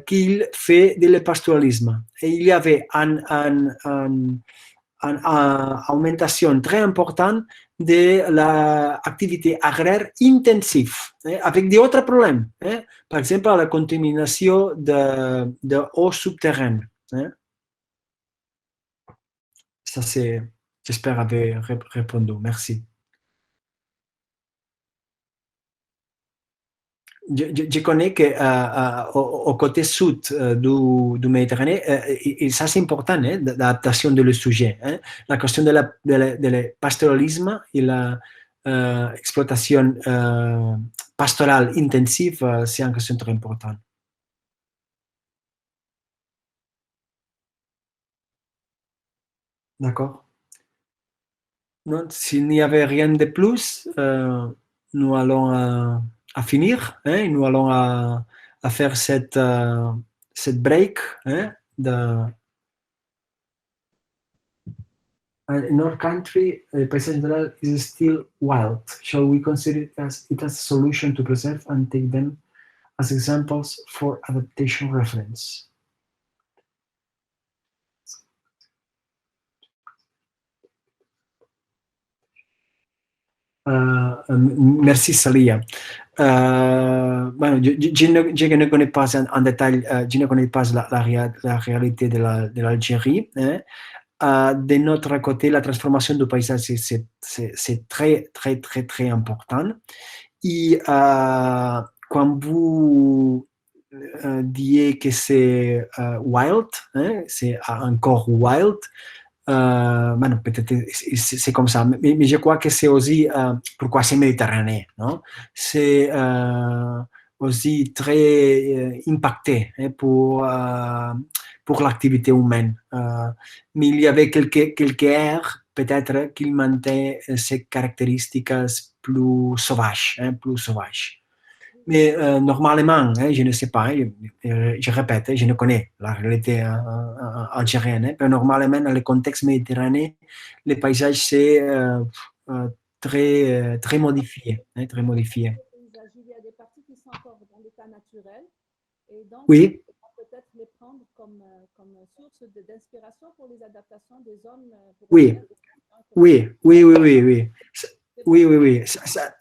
qu'il fait de le pastoralisme. Et il y avait une augmentation très importante de l'activité agraire intensive, avec d'autres problèmes. Par exemple, la contamination de eau souterraine. Ça, c'est, j'espère avoir répondu. Merci. Je connais qu'au côté sud du Méditerranée, et ça c'est important, l'adaptation de le sujet. La question de pastoralisme et l'exploitation pastorale intensive, c'est une question très importante. D'accord. S'il n'y avait rien de plus, nous allons à finir, nous allons à faire cette break in our country, the paysage general is still wild. Shall we consider it as a solution to preserve and take them as examples for adaptation reference? Merci Salia. Bueno, je ne connais pas en détail, je ne connais pas la réalité de l'Algérie. De notre côté, la transformation du paysage, c'est très, très, très, très important. Et quand vous dites que c'est wild, c'est encore wild, bueno, peut-être c'est comme ça, mais je crois que c'est aussi pourquoi c'est méditerranéen, non? C'est aussi très impacté pour l'activité humaine. Mais il y avait quelques aires, peut-être, qui maintenaient ces caractéristiques plus sauvages, plus sauvages. Mais normalement, je ne sais pas, je répète, je ne connais la réalité algérienne, mais normalement, dans le contexte méditerranéen, le paysage, c'est très, très modifié. Très modifié. Il y a des parties qui sont encore dans l'état naturel, et donc Oui. on peut peut-être les prendre comme source d'inspiration pour les adaptations des zones. Oui. Oui, oui, oui, oui, oui. Oui, oui, oui. Ça,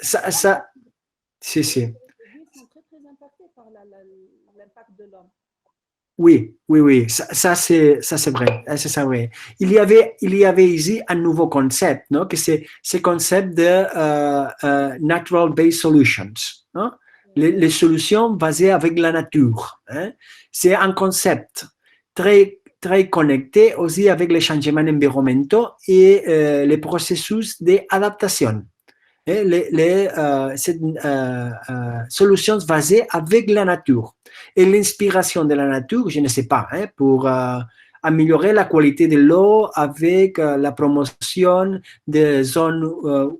si, si. Les villes sont très, très impactées par l'impact de l'homme. Oui, oui, oui, ça c'est vrai, c'est vrai. Il y avait ici un nouveau concept, non? Que c'est ce concept de natural based solutions, non? Les solutions basées avec la nature. Hein? C'est un concept très très connecté aussi avec les changements environnementaux et les processus d'adaptation. Cette solutions basées avec la nature. Et l'inspiration de la nature, je ne sais pas, pour améliorer la qualité de l'eau avec la promotion des zones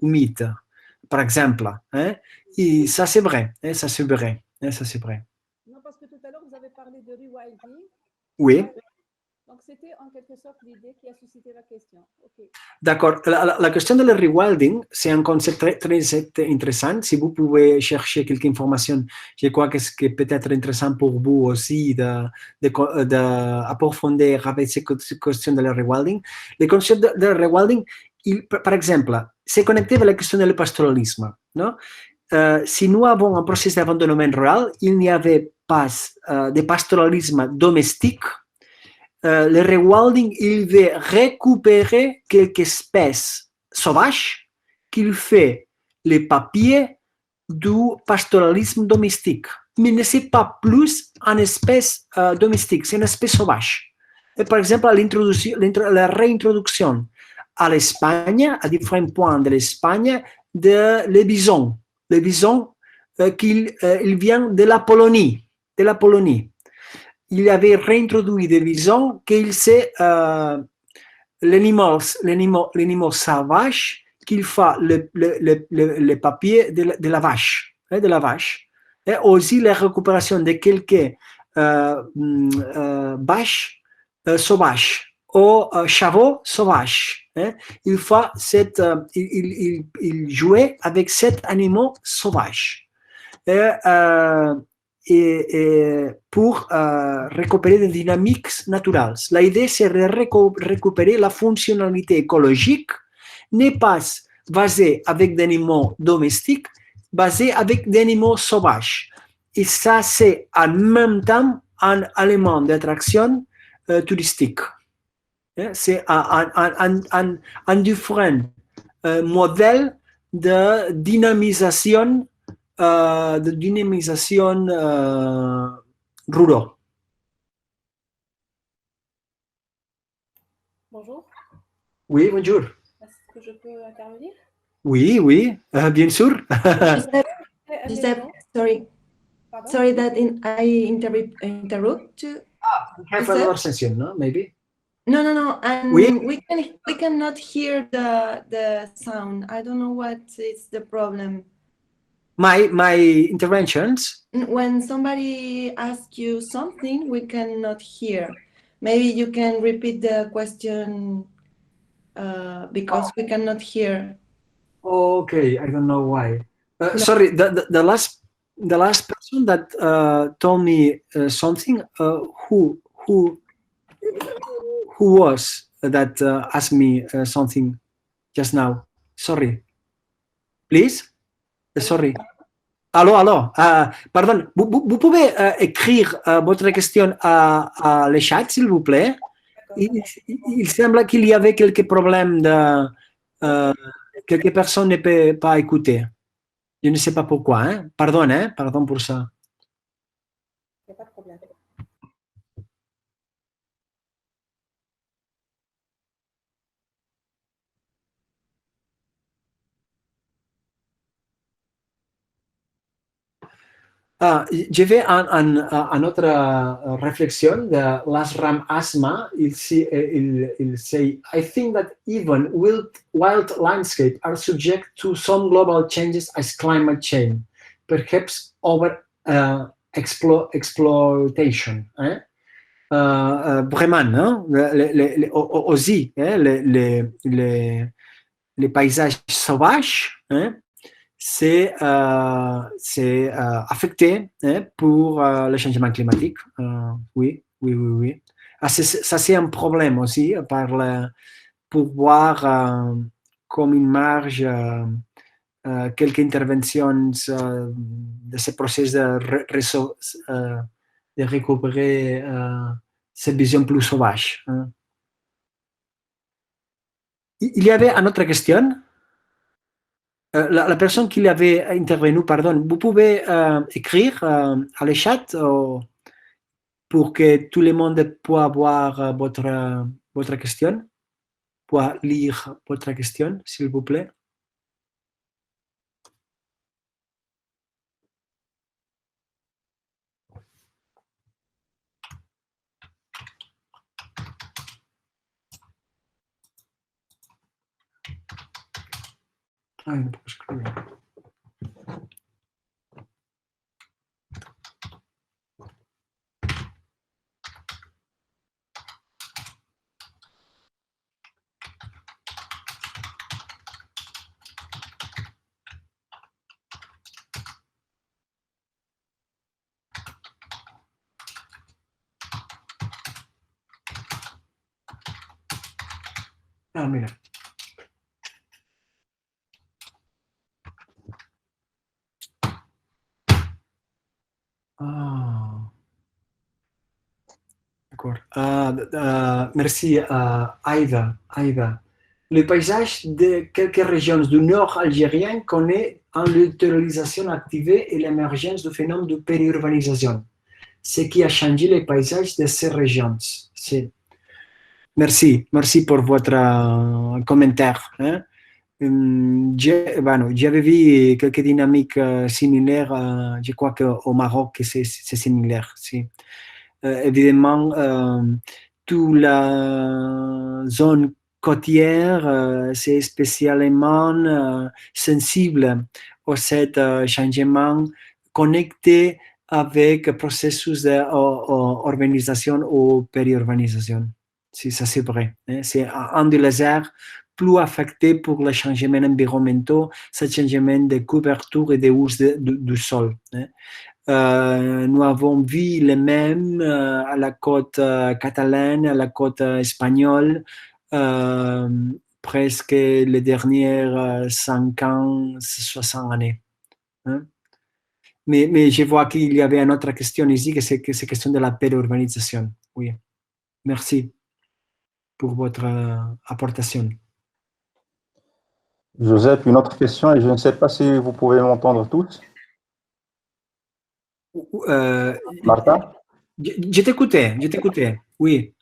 humides, par exemple. Et ça, c'est vrai. Ça, c'est vrai. Ça, c'est vrai. Non, parce que tout à l'heure, vous avez parlé de rewilding. Oui. Donc, c'était en quelque sorte l'idée qui a suscité la question. Okay. D'accord. La question de le rewilding, c'est un concept très, très intéressant. Si vous pouvez chercher quelques informations, je crois que c'est peut-être intéressant pour vous aussi d'approfondir avec cette question de le rewilding. Le concept de rewilding, par exemple, c'est connecté avec la question du pastoralisme. Non? Si nous avons un processus d'abandonnement rural, il n'y avait pas de pastoralisme domestique. Le rewilding, il veut récupérer quelques espèces sauvages qu'il fait les papiers du pastoralisme domestique. Mais ne c'est pas plus une espèce domestique, c'est une espèce sauvage. Et par exemple, la réintroduction à l'Espagne, à différents points de l'Espagne, de les bisons. Les bisons il vient de la Polonie. Il avait réintroduit des bisons qu'il sait l'animal sauvage qu'il fait le papier de la vache. Et aussi la récupération de quelques vaches sauvages ou chevaux sauvages. Il jouait avec cet animal sauvage. Et pour récupérer des dynamiques naturelles. L'idée, c'est de récupérer la fonctionnalité écologique, n'est pas basée avec des animaux domestiques, basée avec des animaux sauvages. Et ça, c'est en même temps un élément d'attraction touristique. C'est un différent modèle de dynamisation rural. Bonjour. Oui, bonjour. Est-ce que je peux intervenir? Oui, oui, bien sûr. Giuseppe, sorry. Pardon? Sorry that I interrupt you. Have another session, no? Maybe. No. And Oui? we cannot hear the sound. I don't know what is the problem. My interventions. When somebody asks you something, we cannot hear. Maybe you can repeat the question because we cannot hear. Okay, I don't know why. Sorry, the last person that told me something. Who was that asked me something just now? Sorry. Please. Sorry. Alors, pardon, vous pouvez écrire votre question à le chat, s'il vous plaît. Il semble qu'il y avait quelques problèmes quelques personnes ne peuvent pas écouter. Je ne sais pas pourquoi. Hein? Pardon pour ça. Il n'y a pas de problème. Je vais une autre réflexion de Lasram Asma. Il say, I think that even wild landscapes are subject to some global changes as climate change, perhaps over exploitation. Hein? Vraiment, hein? Aussi, hein? Les paysages sauvages, hein? C'est affecté hein, pour le changement climatique. Oui. Ça, c'est un problème aussi pour voir comme une marge quelques interventions de ce processus de récupérer cette vision plus sauvage. Hein. Il y avait une autre question. La personne qui avait intervenu, pardon, vous pouvez écrire à le chat pour que tout le monde puisse avoir votre question, puisse lire votre question, s'il vous plaît. Ah, non, parce que... Ah, mira. Ah. D'accord. Merci, Aïda. Le paysage de quelques régions du nord algérien connaît une littoralisation activée et l'émergence du phénomène de périurbanisation, ce qui a changé les paysages de ces régions. Merci pour votre commentaire. Hein. J'avais vu quelques dynamiques similaires, je crois qu'au Maroc, c'est similaire. Si. Évidemment, toute la zone côtière, c'est spécialement sensible à ce changement connecté avec le processus d'urbanisation ou périurbanisation. Si, ça c'est vrai. Hein. C'est un des lézards plus affectés pour les changements environnementaux, ce changement de couverture et de hausse du sol. Hein. Nous avons vu les mêmes à la côte catalane, à la côte espagnole, presque les dernières 50, 60 années. Hein? Mais je vois qu'il y avait une autre question ici, que c'est question de la périurbanisation. Oui. Merci pour votre apportation. Joseph, une autre question, et je ne sais pas si vous pouvez m'entendre tous. Martha? Je t'écoutais, oui.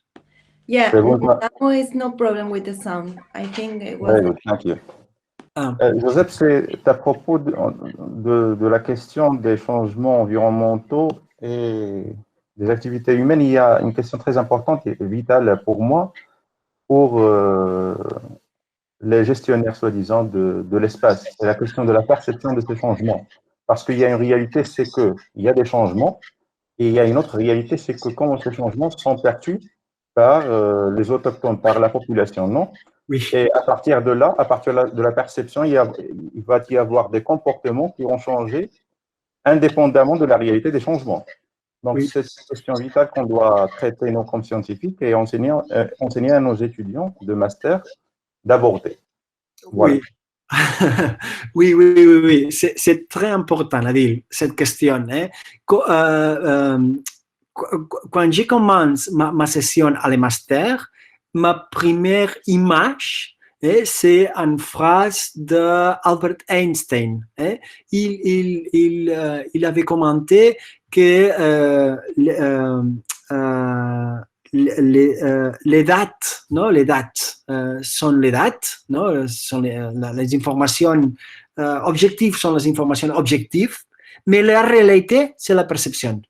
Yeah, now is no problem with the sound. I think it was... Very good, thank you. Joseph, c'est à propos de la question des changements environnementaux et des activités humaines. Il y a une question très importante et vitale pour moi, pour les gestionnaires, soi-disant, de l'espace. C'est la question de la perception de ces changements. Parce qu'il y a une réalité, c'est qu'il y a des changements, et il y a une autre réalité, c'est que comment ces changements sont perçus par les autochtones, par la population, non? Oui. Et à partir de là, de la perception, il va y avoir des comportements qui vont changer indépendamment de la réalité des changements. Donc, oui. C'est une question vitale qu'on doit traiter, nous, comme scientifiques, et enseigner à nos étudiants de master d'aborder. Voilà. Oui. Oui, oui, oui, oui. C'est très important, Adil, cette question. Hein. Quand je commence ma session à le master, ma première image, c'est une phrase d'Albert Einstein. Il avait commenté que les dates, non, les dates sont les dates, non, sont les informations objectives sont les informations objectives, mais la réalité, c'est la perception.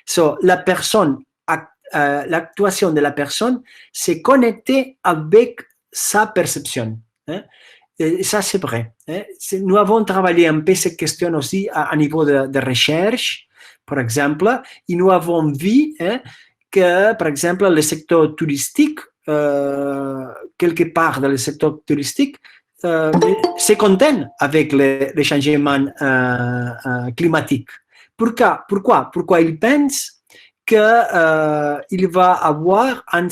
So, la personne, l'actuation de la personne, c'est connecté avec sa perception. Et ça, c'est vrai. Nous avons travaillé un peu cette question aussi à niveau de recherche, par exemple, et nous avons vu que, par exemple, le secteur touristique, quelque part dans le secteur touristique, se content avec les changements climatiques. Pourquoi ils pensent qu'il va avoir une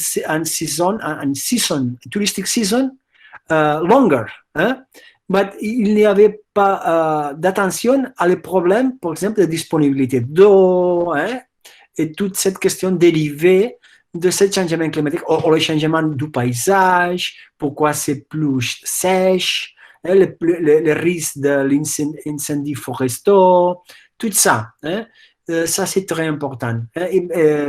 touristic season longer. Mais il n'y avait pas d'attention à les problèmes, par exemple, de disponibilité d'eau, et toute cette question dérivée de ce changement climatique, ou le changement du paysage, pourquoi c'est plus sèche, le risque de l'incendie forestaux, tout ça. Ça, c'est très important.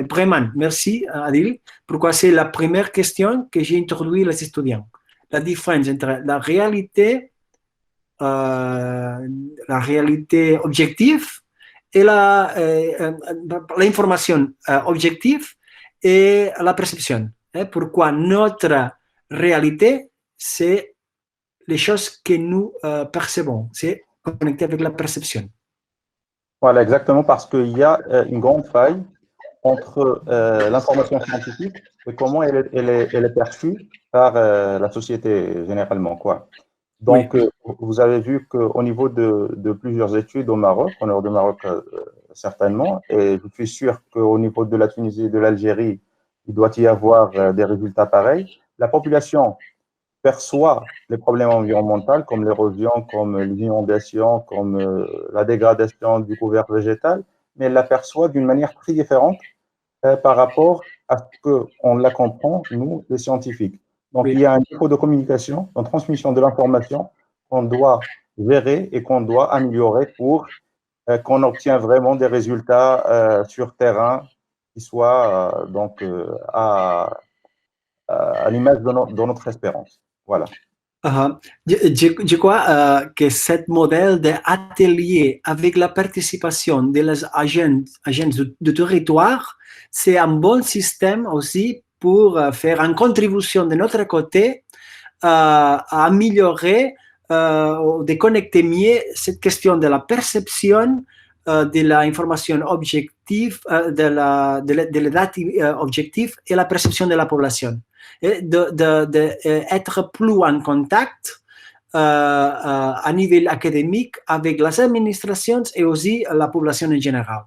Vraiment, merci, Adil, pourquoi c'est la première question que j'ai introduite les étudiants. La différence entre la réalité objective et l'information objective et la perception. Pourquoi notre réalité, c'est les choses que nous percevons, c'est connecté avec la perception. Voilà, exactement, parce qu'il y a une grande faille entre l'information scientifique et comment elle est perçue par la société généralement, quoi. Donc, oui. Vous avez vu qu'au niveau de plusieurs études au Maroc, en dehors du Maroc certainement, et je suis sûr qu'au niveau de la Tunisie et de l'Algérie, il doit y avoir des résultats pareils. La population perçoit les problèmes environnementaux comme l'érosion, comme les inondations, comme la dégradation du couvert végétal, mais elle l'aperçoit d'une manière très différente par rapport à ce qu'on la comprend, nous, les scientifiques. Donc, oui. Il y a un niveau de communication, de transmission de l'information qu'on doit gérer et qu'on doit améliorer pour qu'on obtienne vraiment des résultats sur terrain qui soient à l'image de notre espérance. Voilà. Je crois que ce modèle d'atelier avec la participation des agents de territoire, c'est un bon système aussi pour faire une contribution de notre côté à améliorer, de connecter mieux cette question de la perception de l'information objective, de la date objective et la perception de la population. D'être plus en contact à niveau académique avec les administrations et aussi la population en général.